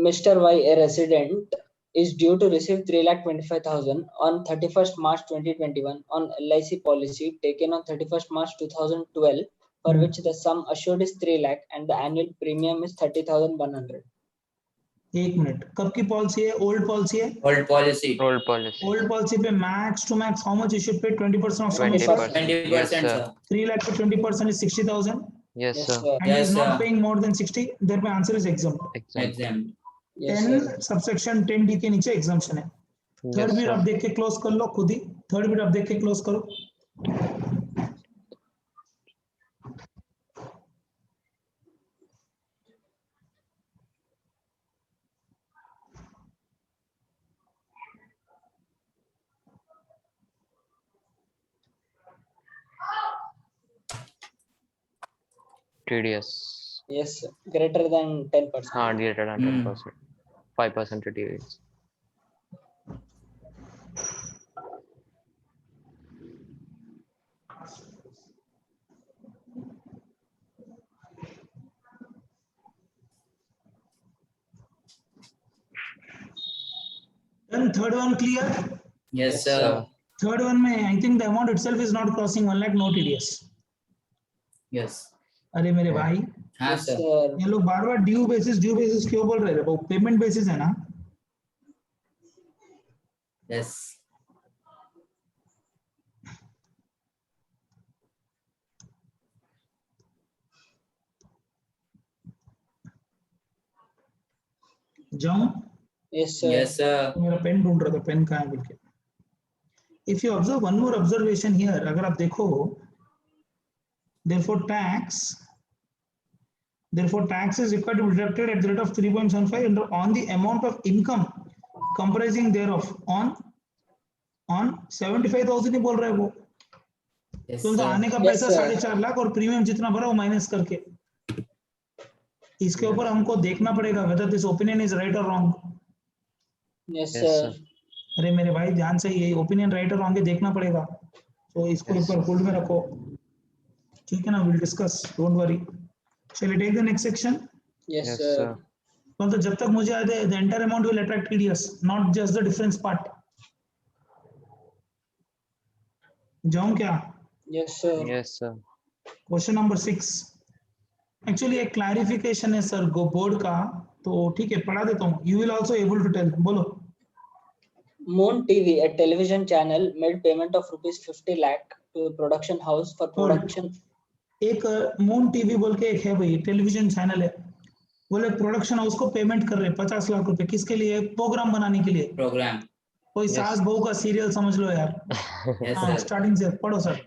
[SPEAKER 2] Mr. Y, a resident, is due to receive 3,25,000 on 31st March 2021 on LIC policy taken on 31st March 2012 for which the sum assured is 3 lakh and the annual premium is 30,100.
[SPEAKER 1] एक minute, कब की policy है? Old policy है.
[SPEAKER 3] Old policy.
[SPEAKER 4] Old policy.
[SPEAKER 1] Old policy पे max to max how much you should pay? 20% of sum
[SPEAKER 4] 20%.
[SPEAKER 3] 20%,
[SPEAKER 4] Yes, sir.
[SPEAKER 3] sir.
[SPEAKER 1] 3 lakh पे 20% is 60,000
[SPEAKER 4] Yes,
[SPEAKER 2] Yes,
[SPEAKER 4] sir.
[SPEAKER 2] sir.
[SPEAKER 1] and he is
[SPEAKER 3] Yes,
[SPEAKER 1] not
[SPEAKER 3] sir.
[SPEAKER 1] paying more than 60. There my answer is exempt.
[SPEAKER 4] Exempt.
[SPEAKER 3] Exempt.
[SPEAKER 2] Yes,
[SPEAKER 1] 10
[SPEAKER 2] sir.
[SPEAKER 1] Subsection 10D के नीचे exemption है.
[SPEAKER 4] Yes,
[SPEAKER 1] third bit
[SPEAKER 4] sir.
[SPEAKER 1] आप देख के close कर लो खुद ही. Third bit आप देख के क्लोज करो.
[SPEAKER 4] TDS.
[SPEAKER 2] Yes, sir. Greater than 10%.
[SPEAKER 4] हाँ, greater than 10%. 5% TDS.
[SPEAKER 1] Then third one clear.
[SPEAKER 3] Yes, sir.
[SPEAKER 1] Third one में I think the amount itself is not crossing 1 lakh, no TDS.
[SPEAKER 3] Yes.
[SPEAKER 1] अरे मेरे भाई,
[SPEAKER 3] हाँ
[SPEAKER 2] Yes,
[SPEAKER 3] sir.
[SPEAKER 2] sir.
[SPEAKER 1] ये लोग बार बार due basis क्यों बोल रहे हैं? वो पेमेंट बेसिस है ना.
[SPEAKER 3] Yes.
[SPEAKER 1] जाऊं?
[SPEAKER 2] Yes, sir.
[SPEAKER 3] Yes, sir.
[SPEAKER 1] मेरा पेन ढूंढ रहा था, पेन कहाँ है बोल के. If you observe one more observation here, अगर आप देखो, therefore tax is required to be deducted at the rate of 3.75 on the amount of income comprising thereof on 75,000 ही बोल रहा है वो.
[SPEAKER 3] Yes,
[SPEAKER 1] तो
[SPEAKER 3] sir.
[SPEAKER 1] आने का
[SPEAKER 2] Yes,
[SPEAKER 1] पैसा
[SPEAKER 2] sir.
[SPEAKER 1] 4.5 लाख और प्रीमियम जितना भरा वो माइनस करके. इसके ऊपर हमको देखना पड़ेगा whether this opinion is right or wrong.
[SPEAKER 2] Yes,
[SPEAKER 4] Yes,
[SPEAKER 2] sir.
[SPEAKER 4] sir.
[SPEAKER 1] अरे मेरे भाई ध्यान से, ये ओपिनियन राइट और रॉन्ग है देखना पड़ेगा. तो इसको
[SPEAKER 4] Yes,
[SPEAKER 1] ऊपर होल्ड में रखो, ठीक है ना. Will discuss, don't worry. Shall take the next section.
[SPEAKER 2] Yes,
[SPEAKER 4] Yes,
[SPEAKER 2] sir.
[SPEAKER 4] sir.
[SPEAKER 1] तो जब तक मुझे याद है, the entire amount will attract TDS, not just the difference part. जाऊं क्या?
[SPEAKER 2] Yes, sir.
[SPEAKER 4] Yes, sir.
[SPEAKER 1] Question number 6. Actually एक clarification है सर गो बोर्ड का, तो ठीक है पढ़ा देता हूँ. You will also able to tell. बोलो.
[SPEAKER 2] Moon TV, a television channel, made payment of rupees 50 lakh to a production house for production.
[SPEAKER 1] एक मून टीवी बोल के एक है भाई, टेलीविजन चैनल है. बोले प्रोडक्शन हाउस को पेमेंट कर रहे हैं 50 लाख रुपए. किसके लिए? प्रोग्राम बनाने के लिए.
[SPEAKER 3] Program.
[SPEAKER 1] कोई
[SPEAKER 4] Yes.
[SPEAKER 1] सास बहू का सीरियल समझ लो यार.
[SPEAKER 3] Yes,
[SPEAKER 1] हाँ,
[SPEAKER 3] sir.
[SPEAKER 1] स्टार्टिंग से पढ़ो sir.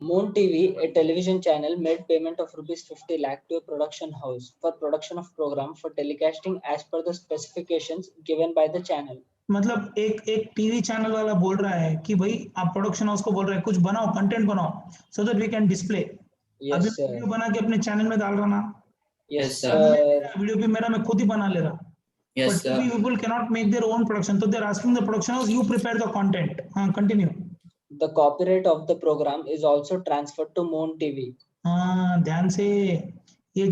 [SPEAKER 2] Moon TV, a television channel, made payment of rupees 50 lakh to a production house for production of program for telecasting as per the specifications given by the channel.
[SPEAKER 1] मतलब एक TV channel वाला बोल रहा है कि भाई आप production house को बोल रहे हैं कुछ बनाओ, कंटेंट बनाओ, so that we can display.
[SPEAKER 2] Yes,
[SPEAKER 1] अभी
[SPEAKER 2] sir.
[SPEAKER 1] वीडियो बना के अपने चैनल में डाल रहा ना.
[SPEAKER 2] Yes,
[SPEAKER 3] Yes, sir.
[SPEAKER 2] sir.
[SPEAKER 1] Video भी मेरा मैं खुद ही बना ले रहा.
[SPEAKER 3] Yes,
[SPEAKER 1] But
[SPEAKER 3] sir.
[SPEAKER 1] TV people cannot make their own production, so they're asking the production house, you prepare the content. हाँ, continue.
[SPEAKER 2] The copyright of the program is also transferred to Moon TV.
[SPEAKER 1] हाँ, ध्यान से. ये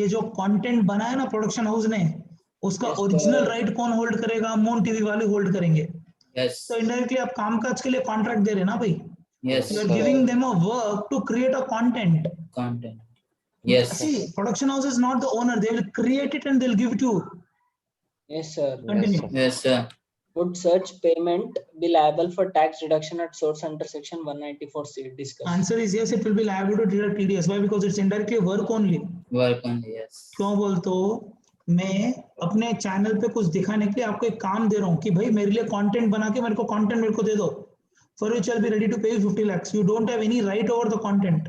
[SPEAKER 1] जो content बना है ना production house ने, उसका
[SPEAKER 2] Yes,
[SPEAKER 1] ओरिजिनल
[SPEAKER 2] sir.
[SPEAKER 1] राइट कौन होल्ड करेगा? मून टीवी वाले होल्ड करेंगे.
[SPEAKER 3] Yes.
[SPEAKER 1] तो इनडायरेक्टली आप कामकाज के लिए कॉन्ट्रैक्ट दे रहे हैं ना भाई.
[SPEAKER 3] Yes,
[SPEAKER 1] you are
[SPEAKER 2] sir.
[SPEAKER 1] Giving them a work to create a content.
[SPEAKER 3] Content. Yes.
[SPEAKER 1] See, production house is not the owner. They will create it and they'll give it to you.
[SPEAKER 2] Yes, sir.
[SPEAKER 1] Continue.
[SPEAKER 4] Yes, sir.
[SPEAKER 3] Yes, sir.
[SPEAKER 2] Would such payment be liable for tax deduction at source under section 194C? Discuss.
[SPEAKER 1] Answer is yes, it will be liable to deduct TDS. Why? Because it's indirectly work only.
[SPEAKER 3] Work only. Yes.
[SPEAKER 1] क्यों बोलते हो? मैं अपने channel पे कुछ दिखाने के लिए आपको एक काम दे रहा हूँ कि भाई मेरे लिए कंटेंट बना के मेरे को कंटेंट मेरे को दे दो. For which I be ready to pay 50 lakhs. You don't have any right over the content.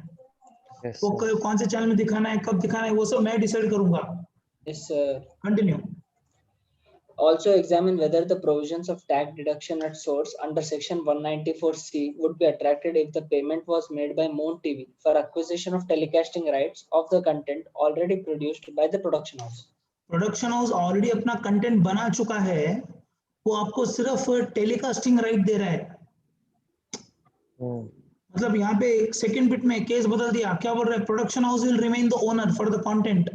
[SPEAKER 4] Yes,
[SPEAKER 1] वो
[SPEAKER 4] sir.
[SPEAKER 1] कौन से चैनल में दिखाना है, कब दिखाना है, वो सब मैं डिसाइड करूंगा.
[SPEAKER 2] Yes, sir.
[SPEAKER 1] Continue.
[SPEAKER 2] Also examine whether the provisions of tax deduction at source under section 194C would be attracted if the payment was made by Moon TV for acquisition of telecasting rights of the content already produced by the production house.
[SPEAKER 1] Production house already अपना content बना चुका है, वो आपको सिर्फ telecasting right they रहा है. मतलब यहाँ पे एक सेकंड बिट में केस बदल दिया. क्या बोल रहा है? Production house will remain the owner for the content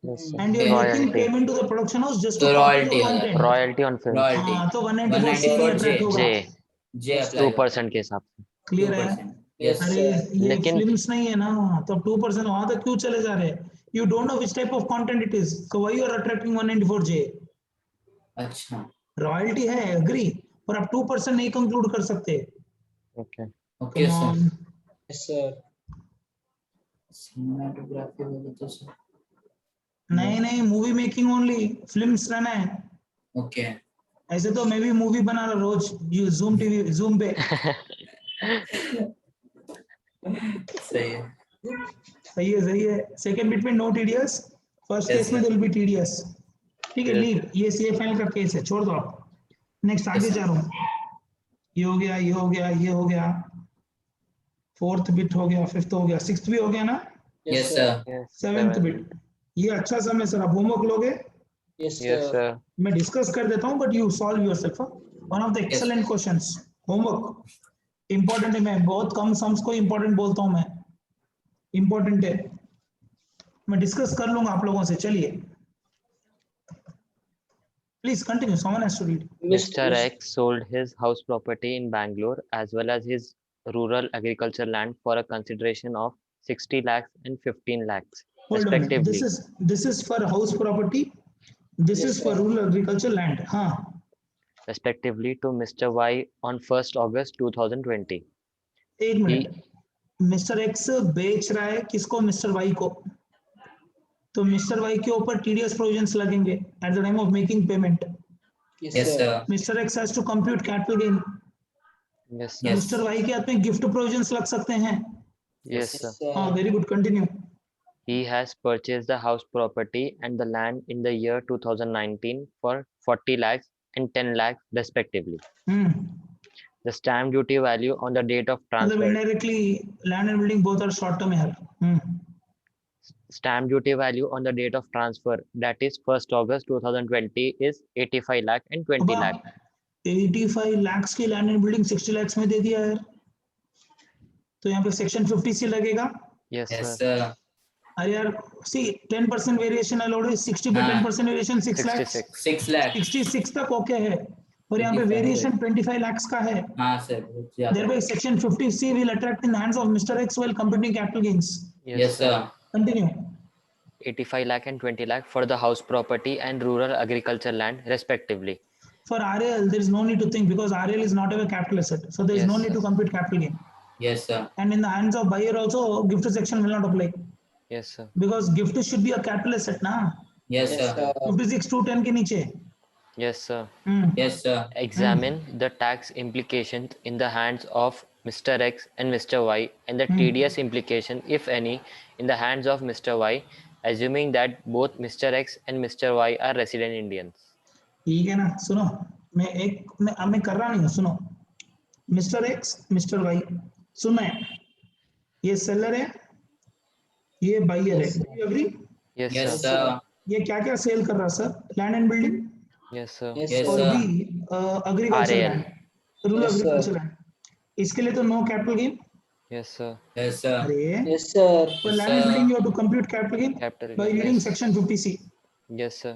[SPEAKER 4] Yes, sir.
[SPEAKER 1] and you are making
[SPEAKER 4] Royalty.
[SPEAKER 1] payment to the production house just to
[SPEAKER 3] तो
[SPEAKER 1] copy the
[SPEAKER 3] royalty वाला.
[SPEAKER 1] content.
[SPEAKER 4] Royalty on film.
[SPEAKER 3] Royalty.
[SPEAKER 1] हाँ, तो 194C नहीं
[SPEAKER 3] 194J.
[SPEAKER 1] Attract होगा.
[SPEAKER 4] J.
[SPEAKER 3] J apply.
[SPEAKER 4] 2% के हिसाब से.
[SPEAKER 1] Clear है?
[SPEAKER 3] 2%. Yes.
[SPEAKER 1] अरे ये
[SPEAKER 4] लेकिन-
[SPEAKER 1] फिल्म्स नहीं है ना, तो 2% वहां तक क्यों चले जा रहे हैं? You don't know which type of content it is, so why you are attracting 194J?
[SPEAKER 3] अच्छा.
[SPEAKER 1] रॉयल्टी है, एग्री, पर आप 2% नहीं कंक्लूड कर सकते.
[SPEAKER 4] Okay.
[SPEAKER 3] Okay,
[SPEAKER 1] Come
[SPEAKER 3] sir.
[SPEAKER 1] on.
[SPEAKER 2] Yes, sir.
[SPEAKER 3] Cinematography बोले तो sir.
[SPEAKER 1] नहीं मूवी मेकिंग ओनली, फिल्म्स रहना है.
[SPEAKER 3] Okay.
[SPEAKER 1] ऐसे तो मैं भी मूवी बना रहा रोज जूम टीवी जूम पे.
[SPEAKER 3] सही है.
[SPEAKER 1] सही है. सेकंड बिट में no TDS, first
[SPEAKER 3] Yes,
[SPEAKER 1] case में
[SPEAKER 3] sir.
[SPEAKER 1] There will be TDS. ठीक है,
[SPEAKER 4] Yes.
[SPEAKER 1] लीव. ये सीएफएल का केस है, छोड़ दो आप. नेक्स्ट आगे
[SPEAKER 3] Yes, sir.
[SPEAKER 1] जा रहा हूँ. ये हो गया, फोर्थ बिट हो गया, फिफ्थ हो गया, सिक्स्थ भी हो गया ना.
[SPEAKER 3] Yes, sir.
[SPEAKER 4] Yes.
[SPEAKER 1] Seventh bit. ये अच्छा समय सर, आप होमवर्क लोगे?
[SPEAKER 2] Yes,
[SPEAKER 4] Yes,
[SPEAKER 2] sir.
[SPEAKER 4] sir.
[SPEAKER 1] मैं डिस्कस कर देता हूँ, but you solve yourself. One of the excellent questions. Homework important है. मैं बहुत कम सम्स को इंपॉर्टेंट बोलता हूँ. मैं इंपॉर्टेंट है, मैं डिस्कस कर लूंगा आप लोगों से. चलिए please continue. Someone has to read.
[SPEAKER 4] Mr. X sold his house property in Bangalore as well as his rural agriculture land for a consideration of 60 lakhs and 15 lakhs
[SPEAKER 1] Hold on.
[SPEAKER 4] respectively.
[SPEAKER 1] This is for house property. This
[SPEAKER 2] Yes,
[SPEAKER 1] is for
[SPEAKER 2] sir.
[SPEAKER 1] rural agriculture land. हाँ.
[SPEAKER 4] respectively to Mr. Y on 1st August 2020.
[SPEAKER 1] एक
[SPEAKER 4] He,
[SPEAKER 1] minute, mister x बेच रहा है किसको? Mister Y को। तो mister Y के ऊपर टीडीएस प्रोविजंस लगेंगे at the time of making payment.
[SPEAKER 2] Yes,
[SPEAKER 3] Yes,
[SPEAKER 2] sir.
[SPEAKER 3] sir.
[SPEAKER 1] Mister X has to compute capital gain.
[SPEAKER 4] yes, sir.
[SPEAKER 3] Yes.
[SPEAKER 1] Mister Y के हाथ में गिफ्ट प्रोविजंस लग सकते हैं।
[SPEAKER 4] Yes,
[SPEAKER 2] Yes,
[SPEAKER 4] sir.
[SPEAKER 1] हाँ,
[SPEAKER 2] sir.
[SPEAKER 1] Very good, continue.
[SPEAKER 4] He has purchased the house property and the land in the year 2019 for 40 lakhs and 10 lakhs respectively. The stamp duty value on the date of
[SPEAKER 1] मतलब
[SPEAKER 4] transfer.
[SPEAKER 1] Indirectly land and building both are short term है।
[SPEAKER 4] Stamp duty value on the date of transfer, that is 1st August 2020, is 85 lakh and 20 lakh.
[SPEAKER 1] 85 lakhs की land and building 60 lakhs में दे दिया है, तो यहाँ पे section 50C लगेगा।
[SPEAKER 4] Yes,
[SPEAKER 3] Yes,
[SPEAKER 4] sir.
[SPEAKER 3] sir.
[SPEAKER 1] अरे यार, सी 10% वेरिएशन अलाउड है, 60 पे
[SPEAKER 3] हाँ।
[SPEAKER 1] 10% वेरिएशन 6 lakhs,
[SPEAKER 4] 66.
[SPEAKER 3] 6 lakhs.
[SPEAKER 1] 66 तक ओके है, और यहाँ पे
[SPEAKER 3] 25
[SPEAKER 1] वेरिएशन 25 lakhs का है।
[SPEAKER 3] हाँ sir, बहुत ज्यादा।
[SPEAKER 1] Thereby section 50C will attract in the hands of Mr. X while computing capital gains.
[SPEAKER 3] Yes, sir.
[SPEAKER 1] Continue.
[SPEAKER 4] 85 lakh and 20 lakh for the house property and rural agriculture land respectively.
[SPEAKER 1] For RL, there is no need to think because RL is not a capital asset, so there is
[SPEAKER 4] Yes,
[SPEAKER 1] no need
[SPEAKER 4] sir.
[SPEAKER 1] to compute capital gain.
[SPEAKER 3] Yes, sir.
[SPEAKER 1] And in the hands of buyer also, gift section will not apply
[SPEAKER 4] Yes, sir.
[SPEAKER 1] because gift should be a capital asset, na?
[SPEAKER 3] Yes,
[SPEAKER 2] Yes,
[SPEAKER 3] sir.
[SPEAKER 2] sir.
[SPEAKER 1] 56(2)(10) के नीचे।
[SPEAKER 4] Yes, sir.
[SPEAKER 3] Yes, sir.
[SPEAKER 4] Examine the tax implications in the hands of Mr. X and Mr. Y and the TDS implication, if any, in the hands of Mr. Y, assuming that both Mr. X and Mr. Y are resident Indians.
[SPEAKER 1] ठीक है ना, सुनो, मैं कर रहा नहीं हूँ, सुनो। मिस्टर एक्स, मिस्टर वाई, सुनो, ये सेलर है, ये बायर है,
[SPEAKER 2] Yes, sir.
[SPEAKER 1] You agree?
[SPEAKER 4] Yes,
[SPEAKER 3] Yes,
[SPEAKER 4] sir.
[SPEAKER 3] sir.
[SPEAKER 1] ये क्या क्या सेल कर रहा है sir? Land and building
[SPEAKER 4] Yes, sir.
[SPEAKER 2] Yes,
[SPEAKER 3] Yes,
[SPEAKER 1] और
[SPEAKER 2] sir.
[SPEAKER 3] sir.
[SPEAKER 1] भी agriculture
[SPEAKER 4] RAL.
[SPEAKER 1] Land, rural
[SPEAKER 2] Yes, sir.
[SPEAKER 1] Agriculture land. इसके लिए तो no capital gain.
[SPEAKER 4] Yes, sir.
[SPEAKER 3] Yes, sir.
[SPEAKER 1] अरे
[SPEAKER 2] Yes, sir.
[SPEAKER 1] for
[SPEAKER 3] Yes,
[SPEAKER 1] land and
[SPEAKER 3] sir.
[SPEAKER 1] building you have to compute capital gain
[SPEAKER 4] Capital
[SPEAKER 1] by
[SPEAKER 4] gain.
[SPEAKER 1] reading
[SPEAKER 3] Yes.
[SPEAKER 1] section 50C,
[SPEAKER 4] Yes, sir.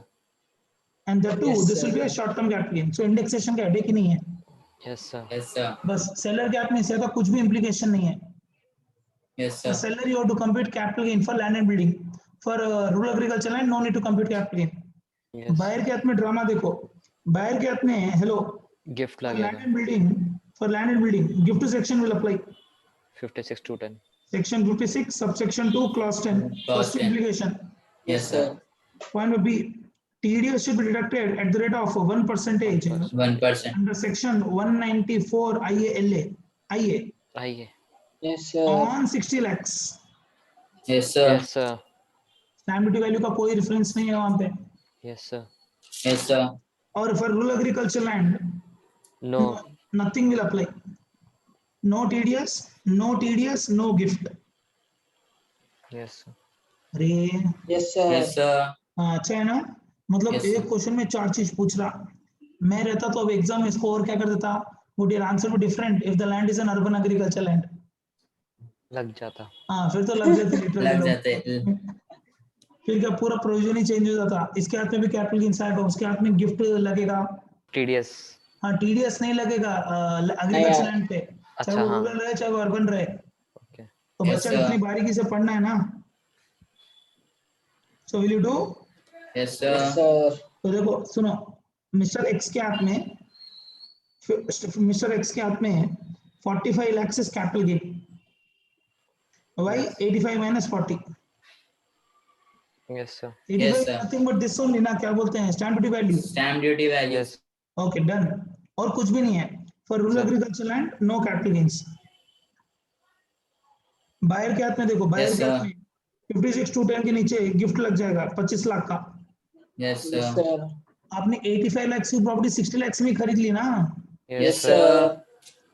[SPEAKER 1] and that too
[SPEAKER 2] Yes,
[SPEAKER 1] this will be a
[SPEAKER 2] sir.
[SPEAKER 1] short term capital gain, so indexation का headache ही नहीं है।
[SPEAKER 4] Yes, sir.
[SPEAKER 3] Yes, sir.
[SPEAKER 1] बस seller के हाथ में इसका कुछ भी implication नहीं है।
[SPEAKER 3] Yes,
[SPEAKER 1] For
[SPEAKER 3] sir.
[SPEAKER 1] seller you have to compute capital gain for land and building, for rural agriculture land no need to compute capital gain।
[SPEAKER 4] Yes.
[SPEAKER 1] Buyer के हाथ में ड्रामा देखो, बायर के हाथ में हेलो
[SPEAKER 4] Gift
[SPEAKER 1] for land
[SPEAKER 4] लगेगा.
[SPEAKER 1] and building, for land and building gift section will apply
[SPEAKER 4] 56 to 10.
[SPEAKER 1] section 56 subsection 2 clause 10
[SPEAKER 3] Clause
[SPEAKER 1] first
[SPEAKER 3] 10.
[SPEAKER 1] implication।
[SPEAKER 3] Yes, sir.
[SPEAKER 1] Point will be TDS should be deducted at the rate of 1%
[SPEAKER 3] 1%.
[SPEAKER 1] under section 194 IA
[SPEAKER 4] आइए.
[SPEAKER 2] Yes, sir.
[SPEAKER 1] on 60 lakhs।
[SPEAKER 3] Yes, sir.
[SPEAKER 4] Yes, sir.
[SPEAKER 1] Stamp duty value का कोई reference नहीं है वहां पे।
[SPEAKER 4] Yes, sir.
[SPEAKER 3] Yes, sir.
[SPEAKER 1] और for rural agriculture land
[SPEAKER 4] No.
[SPEAKER 1] Nothing will apply, no TDS no gift.
[SPEAKER 4] Yes, sir.
[SPEAKER 1] अरे
[SPEAKER 2] Yes, sir.
[SPEAKER 3] Yes, sir.
[SPEAKER 1] हाँ, अच्छा है ना, मतलब
[SPEAKER 3] Yes,
[SPEAKER 1] एक
[SPEAKER 3] sir.
[SPEAKER 1] क्वेश्चन में 4 चीज पूछ रहा। मैं रहता तो अब एग्जाम में इसको और क्या कर देता, would your answer be different if the land is an urban agriculture land.
[SPEAKER 4] लग जाता.
[SPEAKER 1] हाँ, फिर तो लग जाते लिटरली
[SPEAKER 3] लग
[SPEAKER 1] लोग।
[SPEAKER 3] जाते।
[SPEAKER 1] फिर क्या पूरा प्रोविजन ही चेंज हो जाता। इसके हाथ में भी कैपिटल गेन्स आएगा, उसके हाथ में गिफ्ट लगेगा।
[SPEAKER 4] TDS.
[SPEAKER 1] हाँ, टीडीएस नहीं लगेगा एग्रीकल्चर
[SPEAKER 2] नहीं,
[SPEAKER 1] लैंड पे, चाहे
[SPEAKER 4] अच्छा,
[SPEAKER 1] वो
[SPEAKER 4] हाँ.
[SPEAKER 1] रूरल रहे चाहे वो अर्बन रहे।
[SPEAKER 4] Okay.
[SPEAKER 1] तो
[SPEAKER 3] Yes,
[SPEAKER 1] बच्चा
[SPEAKER 3] sir.
[SPEAKER 1] इतनी बारीकी से पढ़ना है ना। So will you do?
[SPEAKER 3] Yes, sir.
[SPEAKER 2] Yes, sir.
[SPEAKER 1] तो देखो सुनो, मिस्टर एक्स के हाथ में 45 lakhs is capital gain। Why? 85 minus 40।
[SPEAKER 4] Yes, sir.
[SPEAKER 1] 85
[SPEAKER 3] Yes,
[SPEAKER 1] is
[SPEAKER 3] sir.
[SPEAKER 1] nothing but this only ना, क्या बोलते हैं, stamp duty value.
[SPEAKER 3] Stamp duty values.
[SPEAKER 4] Yes.
[SPEAKER 1] Okay done, और कुछ भी नहीं है। For rural
[SPEAKER 4] Sir.
[SPEAKER 1] Agriculture land no capital gains. Buyer के हाथ में देखो, बायर
[SPEAKER 3] Yes,
[SPEAKER 1] के हाथ
[SPEAKER 3] sir.
[SPEAKER 1] में 56(2)(10) के नीचे गिफ्ट लग जाएगा 25 लाख का।
[SPEAKER 3] Yes,
[SPEAKER 2] Yes,
[SPEAKER 3] sir.
[SPEAKER 2] sir.
[SPEAKER 1] आपने 85 lakhs की प्रॉपर्टी 60 lakhs में खरीद ली ना।
[SPEAKER 2] Yes,
[SPEAKER 3] sir.
[SPEAKER 2] sir.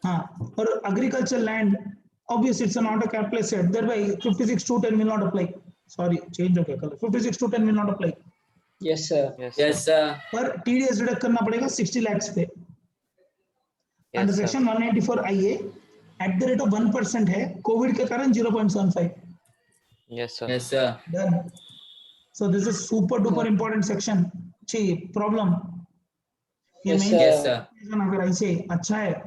[SPEAKER 1] हाँ, और agriculture land obviously it's not a capital asset, thereby 56(2)(10) will not apply। Sorry, change हो गया colour, 56(2)(10) will not apply।
[SPEAKER 2] Yes, sir.
[SPEAKER 4] Yes,
[SPEAKER 3] Yes,
[SPEAKER 4] sir.
[SPEAKER 3] sir.
[SPEAKER 1] पर TDS डिडक्ट करना पड़ेगा 60 lakhs पे under
[SPEAKER 4] Yes, sir.
[SPEAKER 1] Section 194 IA eight the rate of 1% है, Covid के कारण 0.75।
[SPEAKER 4] Yes, sir.
[SPEAKER 3] Yes, sir.
[SPEAKER 1] Done. So this is super duper important section. ची problem ये
[SPEAKER 2] Yes,
[SPEAKER 1] main
[SPEAKER 3] Yes,
[SPEAKER 2] sir.
[SPEAKER 3] sir.
[SPEAKER 1] अगर ऐसे अच्छा है।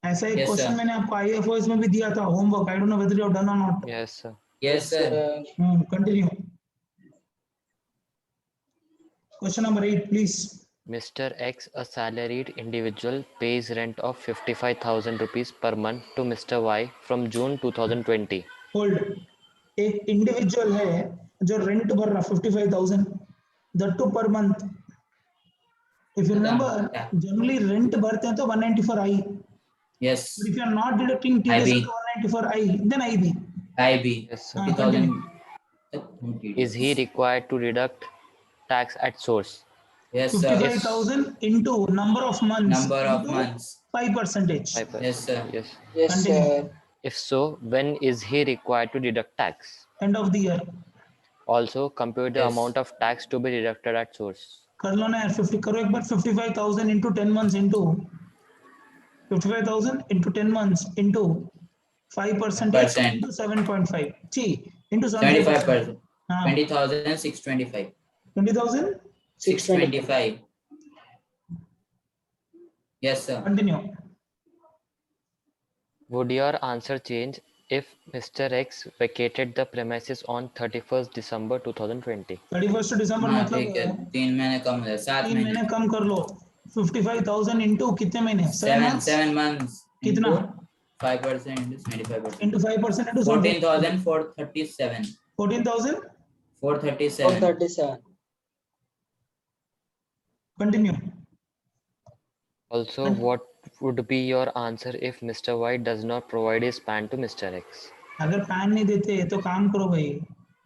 [SPEAKER 1] ऐसा एक
[SPEAKER 3] Yes,
[SPEAKER 1] क्वेश्चन
[SPEAKER 3] sir.
[SPEAKER 1] मैंने आपको IFOS में भी दिया था, homework, I don't know whether you have done or not.
[SPEAKER 4] Yes, sir.
[SPEAKER 3] Yes, sir.
[SPEAKER 1] Continue. Question number 8 please.
[SPEAKER 4] Mr. X, a salaried individual, pays rent of 55,000 rupees per month to Mr. Y from June 2020.
[SPEAKER 1] Hold, एक individual है जो rent भर रहा 55,000 that too per month. If you remember generally rent भरते हैं तो 194 आई.
[SPEAKER 3] Yes.
[SPEAKER 1] But if you are not deducting TDS
[SPEAKER 3] IB.
[SPEAKER 1] into 194 I, then IB.
[SPEAKER 3] IB.
[SPEAKER 4] Yes, sir.
[SPEAKER 3] 50,000.
[SPEAKER 4] Is he required to deduct tax at source?
[SPEAKER 3] Yes, sir.
[SPEAKER 1] 55,000 into number of months.
[SPEAKER 3] Number of
[SPEAKER 1] into
[SPEAKER 3] months.
[SPEAKER 1] 5%.
[SPEAKER 4] 5%.
[SPEAKER 3] Yes, sir.
[SPEAKER 4] Yes.
[SPEAKER 2] Yes,
[SPEAKER 1] Continue.
[SPEAKER 2] sir.
[SPEAKER 4] If so, when is he required to deduct tax?
[SPEAKER 1] End of the year.
[SPEAKER 4] Also, compute the
[SPEAKER 3] Yes.
[SPEAKER 4] amount of tax to be deducted at source.
[SPEAKER 1] कर लो ना यार 50 करो एक बार 55,000 into 10 months into 55,000 into 10 months into 5%
[SPEAKER 3] Percent.
[SPEAKER 1] into 7.5. ची into
[SPEAKER 3] 75%.
[SPEAKER 1] हाँ
[SPEAKER 3] 20,625.
[SPEAKER 1] 20,000.
[SPEAKER 3] 625. Yes, sir.
[SPEAKER 1] Continue.
[SPEAKER 4] Would your answer change if Mr. X vacated the premises on 31st December 2020?
[SPEAKER 1] 31st December
[SPEAKER 3] हाँ ठीक है,
[SPEAKER 1] मतलब
[SPEAKER 3] 3 महीने कम है, 7
[SPEAKER 1] 3
[SPEAKER 3] महीने.
[SPEAKER 1] महीने कम कर लो. 55,000 into कितने महीने?
[SPEAKER 3] 7 months.
[SPEAKER 1] कितना?
[SPEAKER 3] 5% into 75%.
[SPEAKER 1] Into 5% into
[SPEAKER 3] 14,437.
[SPEAKER 1] 14,000.
[SPEAKER 3] 437.
[SPEAKER 2] 437.
[SPEAKER 1] Continue.
[SPEAKER 4] Also, what would be your answer if Mr. Y does not provide his PAN to Mr. X?
[SPEAKER 1] अगर पैन नहीं देते तो काम करो भाई.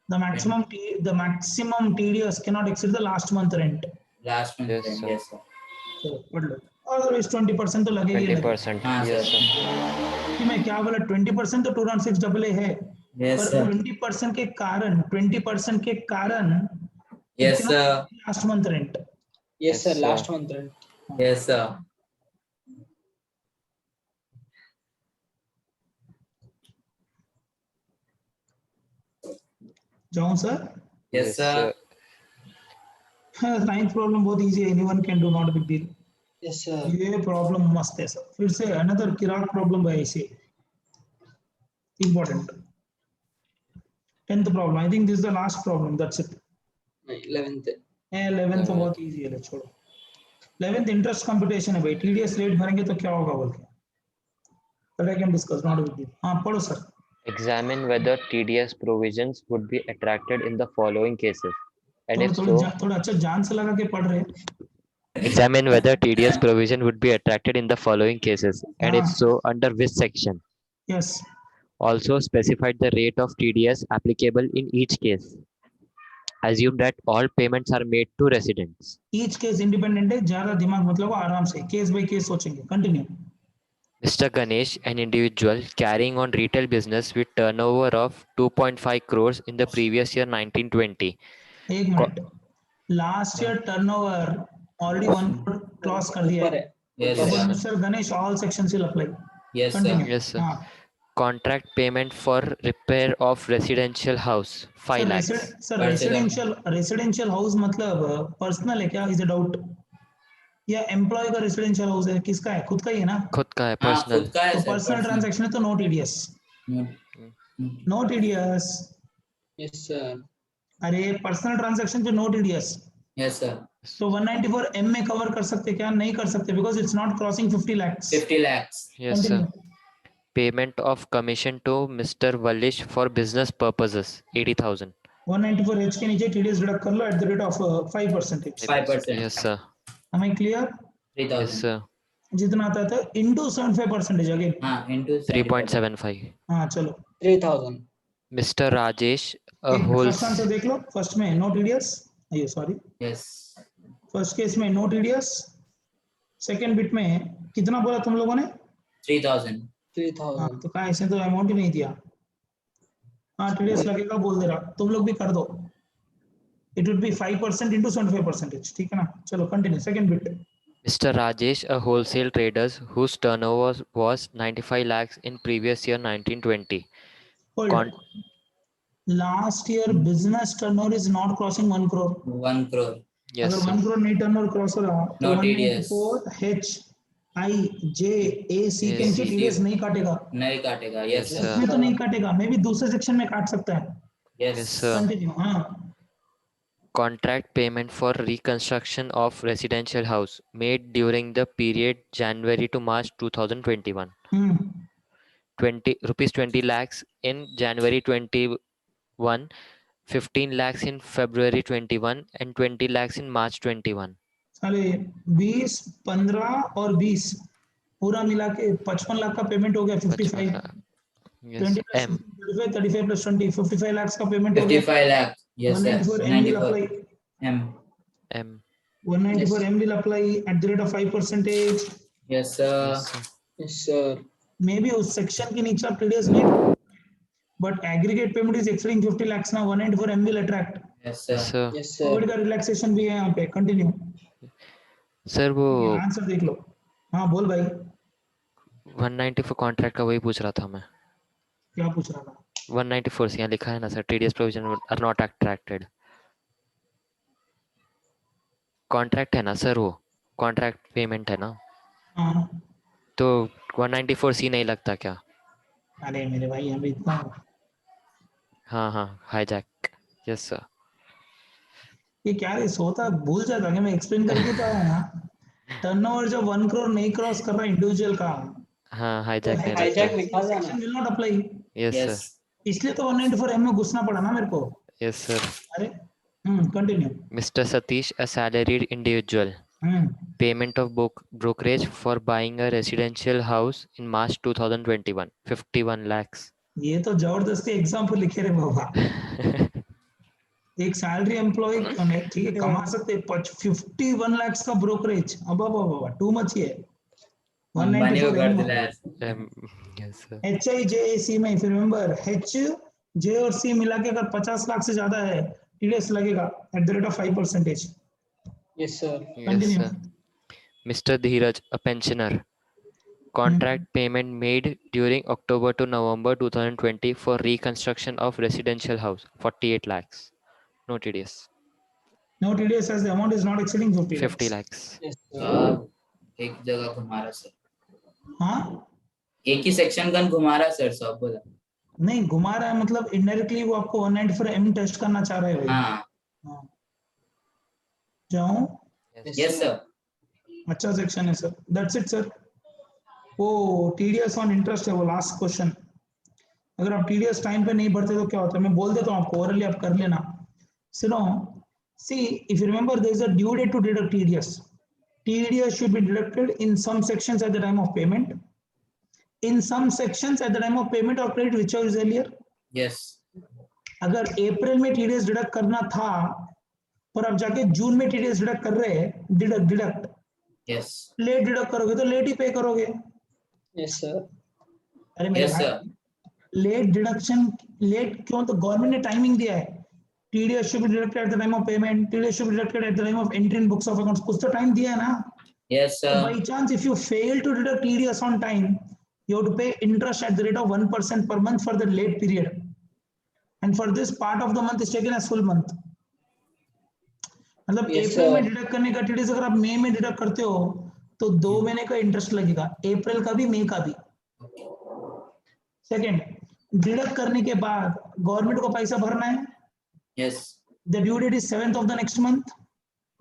[SPEAKER 1] The maximum TDS cannot exceed the last month rent.
[SPEAKER 3] Last month.
[SPEAKER 4] Yes, sir.
[SPEAKER 3] Yes, sir.
[SPEAKER 1] चलो पढ़ लो. Otherwise 20% तो लगेगा ही लगेगा.
[SPEAKER 4] 20%.
[SPEAKER 3] हाँ,
[SPEAKER 4] Yes,
[SPEAKER 3] sir.
[SPEAKER 4] sir.
[SPEAKER 1] कि मैं क्या बोला 20% तो 206 AA है.
[SPEAKER 3] Yes,
[SPEAKER 1] पर
[SPEAKER 3] sir.
[SPEAKER 1] 20% के कारण 20% के कारण
[SPEAKER 3] Yes, sir.
[SPEAKER 1] Last month rent.
[SPEAKER 2] Yes,
[SPEAKER 4] Yes,
[SPEAKER 2] sir.
[SPEAKER 4] sir.
[SPEAKER 2] Last month rent.
[SPEAKER 3] Yes, sir.
[SPEAKER 1] जाऊं sir.
[SPEAKER 3] Yes, sir.
[SPEAKER 1] Ninth problem बहुत इजी है. Anyone can do, not big deal.
[SPEAKER 2] Yes, sir.
[SPEAKER 1] ये प्रॉब्लम मस्त है सर. फिर से अनदर किराक प्रॉब्लम है ऐसे important. 10th problem. I think this is the last problem. That's it.
[SPEAKER 2] 11th.
[SPEAKER 1] 11th तो बहुत इजी है. छोड़ो. 11th इंटरेस्ट कंप्यूटेशन है भाई. टीडीएस रेट भरेंगे तो क्या होगा बोल के. But I can discuss, not a big deal. हाँ पढ़ो sir.
[SPEAKER 4] Examine whether TDS provisions would be attracted in the following cases. And if so,
[SPEAKER 1] थोड़ा अच्छा जान से लगा के पढ़ रहे.
[SPEAKER 4] examine whether TDS provision would be attracted in the following cases. And if
[SPEAKER 1] हाँ.
[SPEAKER 4] so, under which section?
[SPEAKER 1] Yes.
[SPEAKER 4] Also specified the rate of TDS applicable in each case. Assume that all payments are made to residents.
[SPEAKER 1] Each case independent है. ज़्यादा दिमाग मतलब आराम से case by case सोचेंगे. Continue.
[SPEAKER 4] Mr. Ganesh, an individual carrying on retail business with turnover of 2.5 crores in the previous year 1920.
[SPEAKER 1] एक minute. Last year turnover already 1 crore clause कर दिया
[SPEAKER 2] ऊपर
[SPEAKER 1] है.
[SPEAKER 2] है.
[SPEAKER 3] Yes,
[SPEAKER 1] तो
[SPEAKER 3] sir.
[SPEAKER 1] Mr. Ganesh all sections will apply.
[SPEAKER 3] Yes, sir.
[SPEAKER 1] Continue.
[SPEAKER 4] Yes, sir.
[SPEAKER 1] हाँ.
[SPEAKER 4] Contract payment for repair of residential house 5 lakhs.
[SPEAKER 1] Sir
[SPEAKER 3] Personal.
[SPEAKER 1] Residential house मतलब personal है क्या? Is a doubt. या एम्प्लॉय का रेसिडेंशियल हाउस है? किसका है? खुद का ही है ना.
[SPEAKER 4] खुद का है
[SPEAKER 3] हाँ,
[SPEAKER 4] पर्सनल.
[SPEAKER 3] खुद का है
[SPEAKER 1] तो
[SPEAKER 3] sir.
[SPEAKER 1] Personal
[SPEAKER 3] Personal.
[SPEAKER 1] ट्रांजैक्शन है तो no TDS. No TDS.
[SPEAKER 2] Yes, sir.
[SPEAKER 1] अरे पर्सनल ट्रांजैक्शन पे नो टीडीएस.
[SPEAKER 3] Yes, sir.
[SPEAKER 1] तो 194 एम में कवर कर सकते क्या? नहीं कर सकते because it's not crossing 50 lakhs.
[SPEAKER 3] 50 lakhs.
[SPEAKER 4] Yes, sir. Payment of commission to Mr. Wallish for business purposes 80,000.
[SPEAKER 1] 194 H के नीचे टीडीएस डिडक्ट कर लो at the rate of 5%.
[SPEAKER 3] 5%.
[SPEAKER 4] Yes, sir.
[SPEAKER 1] Am I clear?
[SPEAKER 3] 3,000.
[SPEAKER 4] Yes, sir.
[SPEAKER 1] जितना आता था into 75% again.
[SPEAKER 3] हाँ, into
[SPEAKER 4] 3.75.
[SPEAKER 1] हाँ चलो.
[SPEAKER 2] 3,000.
[SPEAKER 4] Mr. Rajesh, a
[SPEAKER 1] first answer देख लो. फर्स्ट में नो टीडीएस. ये सॉरी.
[SPEAKER 3] Yes.
[SPEAKER 1] फर्स्ट केस में नो टीडीएस. सेकंड बिट में कितना बोला तुम लोगों ने?
[SPEAKER 3] 3,000.
[SPEAKER 2] 3,000.
[SPEAKER 1] हाँ तो कहा ऐसे तो अमाउंट ही नहीं दिया. हाँ टीडीएस लगेगा बोल दे रहा. तुम लोग भी कर दो. It would be 5% into 75%. ठीक है ना. चलो continue. Second bit.
[SPEAKER 4] Mr. Rajesh, a wholesale traders whose turnover was 95 lakhs in previous year 1920.
[SPEAKER 1] Hold. Last year business turnover is not crossing 1 crore.
[SPEAKER 3] 1 crore.
[SPEAKER 4] Yes,
[SPEAKER 1] अगर 1
[SPEAKER 4] sir.
[SPEAKER 1] crore नहीं turnover cross हो रहा तो
[SPEAKER 3] No TDS.
[SPEAKER 1] 194 H I जे ए सी के नीचे
[SPEAKER 3] Yes,
[SPEAKER 1] TDS नहीं काटेगा.
[SPEAKER 3] नहीं काटेगा. Yes,
[SPEAKER 4] Yes,
[SPEAKER 3] sir.
[SPEAKER 4] sir.
[SPEAKER 1] इसमें तो नहीं काटेगा. मे भी दूसरे सेक्शन में काट सकता है.
[SPEAKER 3] Yes.
[SPEAKER 4] Yes, sir.
[SPEAKER 1] कंटिन्यू. हाँ
[SPEAKER 4] contract payment for reconstruction of residential house made during the period January to March 2021. 20 lakhs in January 21, 15 lakhs in February 21 and 20 lakhs in March 21.
[SPEAKER 1] साले 20, 15 और 20 पूरा मिला के 55 लाख का पेमेंट हो गया. 55
[SPEAKER 4] Yes,
[SPEAKER 1] 20 plus
[SPEAKER 4] M.
[SPEAKER 1] 35, 35 plus 20, 55 lakhs का पेमेंट हो गया.
[SPEAKER 3] 55 lakh. Yes, sir.
[SPEAKER 1] 194 M will
[SPEAKER 3] 94
[SPEAKER 1] apply.
[SPEAKER 3] M.
[SPEAKER 4] M.
[SPEAKER 1] 194 M will apply at the rate of 5%.
[SPEAKER 3] Yes, sir.
[SPEAKER 4] Yes, sir.
[SPEAKER 2] Yes, sir.
[SPEAKER 1] Maybe उस सेक्शन के नीचे आप TDS नहीं, but aggregate payment is exceeding 50 lakhs now. 194 M will attract.
[SPEAKER 3] Yes, sir.
[SPEAKER 4] Yes, sir.
[SPEAKER 2] Yes, sir.
[SPEAKER 1] Covid का relaxation भी है यहाँ पे. कंटिन्यू.
[SPEAKER 4] सर वो
[SPEAKER 1] आंसर देख लो. हाँ बोल भाई.
[SPEAKER 4] 194 कॉन्ट्रैक्ट का वही पूछ रहा था मैं.
[SPEAKER 1] क्या पूछ रहा था?
[SPEAKER 4] 194 से यहाँ लिखा है ना sir, TDS provision are not attracted. Contract है ना सर, वो कॉन्ट्रैक्ट पेमेंट है ना,
[SPEAKER 1] हाँ.
[SPEAKER 4] तो 194 सी नहीं लगता क्या?
[SPEAKER 1] अरे मेरे भाई अभी इतना.
[SPEAKER 4] हाँ हाँ, हाईजैक. Yes sir.
[SPEAKER 1] ये क्या है, सोता भूल जाता कि मैं एक्सप्लेन करके तो आया ना. टर्नओवर जब 1 करोड़ नहीं क्रॉस कर रहा इंडिविजुअल का,
[SPEAKER 4] हाँ, हाईजैक नहीं
[SPEAKER 2] hijack
[SPEAKER 4] लगता.
[SPEAKER 2] निकाल जाना.
[SPEAKER 1] Section will not apply.
[SPEAKER 4] Yes
[SPEAKER 3] Yes.
[SPEAKER 4] Sir.
[SPEAKER 1] इसलिए तो 194 M में घुसना पड़ा ना मेरे को.
[SPEAKER 4] Yes sir.
[SPEAKER 1] अरे continue.
[SPEAKER 4] Mr. Satish, a salaried individual, payment of brokerage for buying a residential house in March 2021, 51 lakhs.
[SPEAKER 1] ये तो जबरदस्ती एग्जाम्पल लिखे रे बाबा. एक सैलरी एम्प्लॉय ठीक है कमा सकते 51 लाख का ब्रोकरेज. अब टू मच है.
[SPEAKER 3] अंबानी को कर
[SPEAKER 1] 194
[SPEAKER 3] दिला है.
[SPEAKER 4] Yes sir.
[SPEAKER 1] HIJAC में if you remember H, J और C मिला के अगर 50 लाख से ज्यादा है TDS लगेगा at the rate of 5%.
[SPEAKER 2] Yes, sir.
[SPEAKER 4] Yes
[SPEAKER 1] Continue.
[SPEAKER 4] sir. Mr. Dheeraj, a pensioner, contract payment made during October to November 2020 for reconstruction of residential house, 48 lakhs. No TDS.
[SPEAKER 1] No TDS as the amount is not exceeding
[SPEAKER 4] 50 lakhs.
[SPEAKER 2] Yes, sir.
[SPEAKER 3] सब एक जगह घुमा रहा sir.
[SPEAKER 1] हाँ
[SPEAKER 3] एक ही section gun घुमा रहा sir. सब बोला.
[SPEAKER 1] नहीं घुमा रहा है मतलब इनडायरेक्टली वो आपको 194 M टेस्ट करना चाह रहा है भाई.
[SPEAKER 3] हाँ.
[SPEAKER 1] हाँ. जाऊं.
[SPEAKER 3] Yes, sir.
[SPEAKER 1] अच्छा सेक्शन है सर. That's it sir. वो TDS ऑन इंटरेस्ट है वो लास्ट क्वेश्चन. अगर आप TDS टाइम पे नहीं भरते तो क्या होता है मैं बोल देता हूँ आपको. ओरली आप कर लेना. सुनो. See, if you remember, there is a due date to deduct TDS. TDS should be deducted in some sections at the time of payment. In some sections at the time of payment or credit, whichever is earlier.
[SPEAKER 3] Yes.
[SPEAKER 1] अगर अप्रैल में TDS deduct करना था पर आप जाके जून में TDS deduct कर रहे हैं, डिडक्ट
[SPEAKER 3] Yes.
[SPEAKER 1] लेट डिडक्ट करोगे तो लेट ही पे करोगे.
[SPEAKER 2] Yes, sir.
[SPEAKER 1] अरे मेरे
[SPEAKER 3] Yes,
[SPEAKER 1] भाई
[SPEAKER 3] sir.
[SPEAKER 1] लेट डिडक्शन लेट क्यों? तो गवर्नमेंट ने टाइमिंग दिया है. TDS should be deducted at the time of payment. TDS should be deducted at the time of entry in books of accounts. कुछ तो टाइम दिया है ना.
[SPEAKER 3] Yes, sir.
[SPEAKER 1] By chance, if you fail to deduct TDS on time, you have to pay interest at the rate of 1% per month for the late period. And for this, part of the month is taken as full month. मतलब
[SPEAKER 2] Yes,
[SPEAKER 1] अप्रैल में
[SPEAKER 2] sir.
[SPEAKER 1] Deduct करने का TDS अगर आप मई में deduct करते हो तो 2 महीने का इंटरेस्ट लगेगा. अप्रैल का भी मई का भी. सेकेंड, डिडक्ट करने के बाद गवर्नमेंट को पैसा भरना है.
[SPEAKER 3] Yes.
[SPEAKER 1] The due date is 7th of the next month.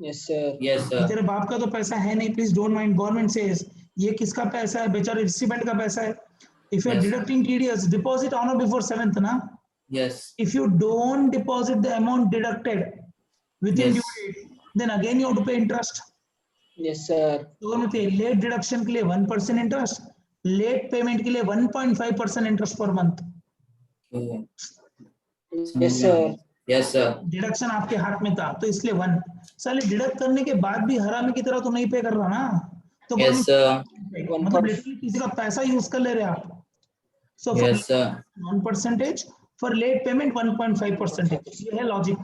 [SPEAKER 2] Yes, sir.
[SPEAKER 3] Yes, sir.
[SPEAKER 1] तेरे बाप का तो पैसा है नहीं. Please don't mind. Government says ये किसका पैसा है? बेचारे रिसिपेंट का पैसा है. If you are
[SPEAKER 3] Yes.
[SPEAKER 1] Deducting TDS, deposit on और बिफोर 7th ना.
[SPEAKER 3] Yes.
[SPEAKER 1] If you don't deposit the amount deducted within
[SPEAKER 3] Yes.
[SPEAKER 1] due date, then again you have to pay interest.
[SPEAKER 2] Yes, sir.
[SPEAKER 1] तो late deduction के लिए 1% interest, late payment के लिए 1.5% interest per month.
[SPEAKER 3] Okay.
[SPEAKER 2] Yes, sir.
[SPEAKER 3] Yes, sir.
[SPEAKER 1] Deduction आपके हाथ में था तो इसलिए 1. साले डिडक्ट करने के बाद भी हरामी की तरह तो नहीं पे कर रहा ना. तो
[SPEAKER 3] Yes, sir.
[SPEAKER 1] मतलब लिटरली किसी का पैसा यूज कर ले रहे आप. So
[SPEAKER 3] Yes, sir.
[SPEAKER 1] 1% for late payment 1.5%. ये है logic.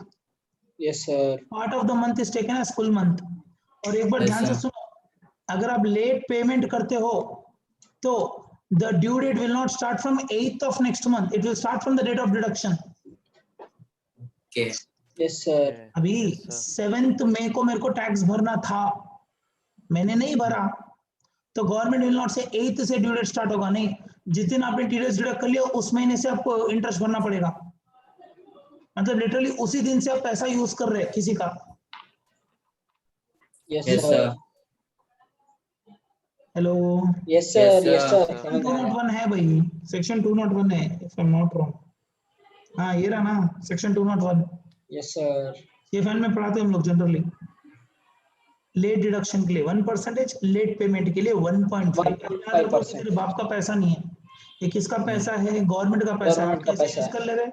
[SPEAKER 2] Yes, sir.
[SPEAKER 1] Part of the month is taken as full month. और एक बार
[SPEAKER 3] Yes,
[SPEAKER 1] ध्यान से
[SPEAKER 3] sir.
[SPEAKER 1] सुनो, अगर आप लेट पेमेंट करते हो तो the due date will not start from 8th of next month. It will start from the date of deduction.
[SPEAKER 3] Okay.
[SPEAKER 2] Yes, sir.
[SPEAKER 1] अभी
[SPEAKER 4] Yes, sir.
[SPEAKER 1] 7th मई को मेरे को टैक्स भरना था, मैंने नहीं भरा तो गवर्नमेंट विल नॉट से 8th से ड्यू डेट स्टार्ट होगा. नहीं, जिस दिन आपने TDS डिडक्ट कर लिया उस महीने से आपको इंटरेस्ट भरना पड़ेगा. मतलब लिटरली उसी दिन से आप पैसा यूज कर रहे हैं किसी का।
[SPEAKER 2] Yes,
[SPEAKER 3] Yes,
[SPEAKER 2] sir.
[SPEAKER 3] sir.
[SPEAKER 1] Hello,
[SPEAKER 2] Yes, sir.
[SPEAKER 3] Yes,
[SPEAKER 2] Yes,
[SPEAKER 3] sir.
[SPEAKER 2] sir.
[SPEAKER 1] Section
[SPEAKER 2] समझ आ रहा है।
[SPEAKER 1] 201 है भाई, सेक्शन 201 है, if I am not wrong. हाँ ये रहा ना, सेक्शन 201।
[SPEAKER 2] Yes, sir.
[SPEAKER 1] ये फैन में पढ़ाते हैं हम लोग जनरली। लेट डिडक्शन के लिए 1%, लेट पेमेंट के लिए 1.5।
[SPEAKER 2] 1.5%.
[SPEAKER 1] तेरे बाप का पैसा नहीं है, ये किसका पैसा है? गवर्नमेंट का पैसा है।
[SPEAKER 2] Government का
[SPEAKER 1] कैसे
[SPEAKER 2] पैसा
[SPEAKER 1] यूज
[SPEAKER 2] है।
[SPEAKER 1] कर ले रहे?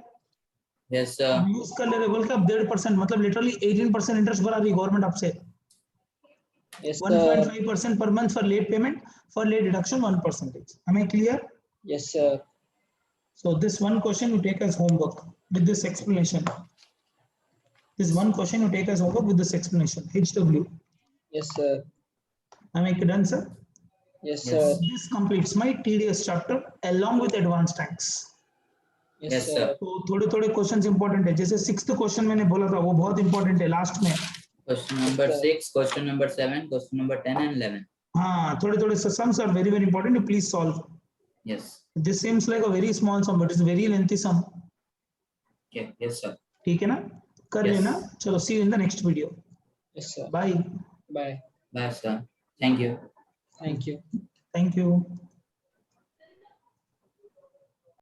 [SPEAKER 3] Yes, sir.
[SPEAKER 1] यूज कर ले रहे बोल के अब 1.5%, मतलब लिटरली 18% इंटरेस्ट भरा रही गवर्नमेंट आपसे।
[SPEAKER 2] Yes, sir.
[SPEAKER 1] 1.5% per month for late payment, for late deduction 1%. Am I clear?
[SPEAKER 2] Yes, sir.
[SPEAKER 1] So this one question you take as homework with this explanation. This one question you take as homework with this explanation. HW.
[SPEAKER 2] Yes, sir.
[SPEAKER 1] Am I done, sir?
[SPEAKER 2] Yes,
[SPEAKER 3] Yes.
[SPEAKER 2] sir.
[SPEAKER 1] This completes my TDS chapter along with advanced tax.
[SPEAKER 2] Yes,
[SPEAKER 3] Yes,
[SPEAKER 2] sir.
[SPEAKER 3] sir.
[SPEAKER 1] तो थोड़े थोड़े questions important है, जैसे 6th question मैंने बोला था वो बहुत इंपॉर्टेंट है लास्ट में।
[SPEAKER 3] Question number
[SPEAKER 2] Yes, sir.
[SPEAKER 3] 6, question number 7, question number 10 and 11.
[SPEAKER 1] हाँ थोड़े थोड़े sums are very very important, you please solve.
[SPEAKER 3] Yes.
[SPEAKER 1] This seems like a very small sum but it's a very lengthy sum.
[SPEAKER 3] Okay. Yes, sir.
[SPEAKER 1] ठीक है ना, कर
[SPEAKER 3] Yes.
[SPEAKER 1] लेना। चलो see you in the next video.
[SPEAKER 2] Yes, sir.
[SPEAKER 1] Bye.
[SPEAKER 2] Bye.
[SPEAKER 3] Bye, sir. Thank you.
[SPEAKER 2] Thank you.
[SPEAKER 1] Thank you.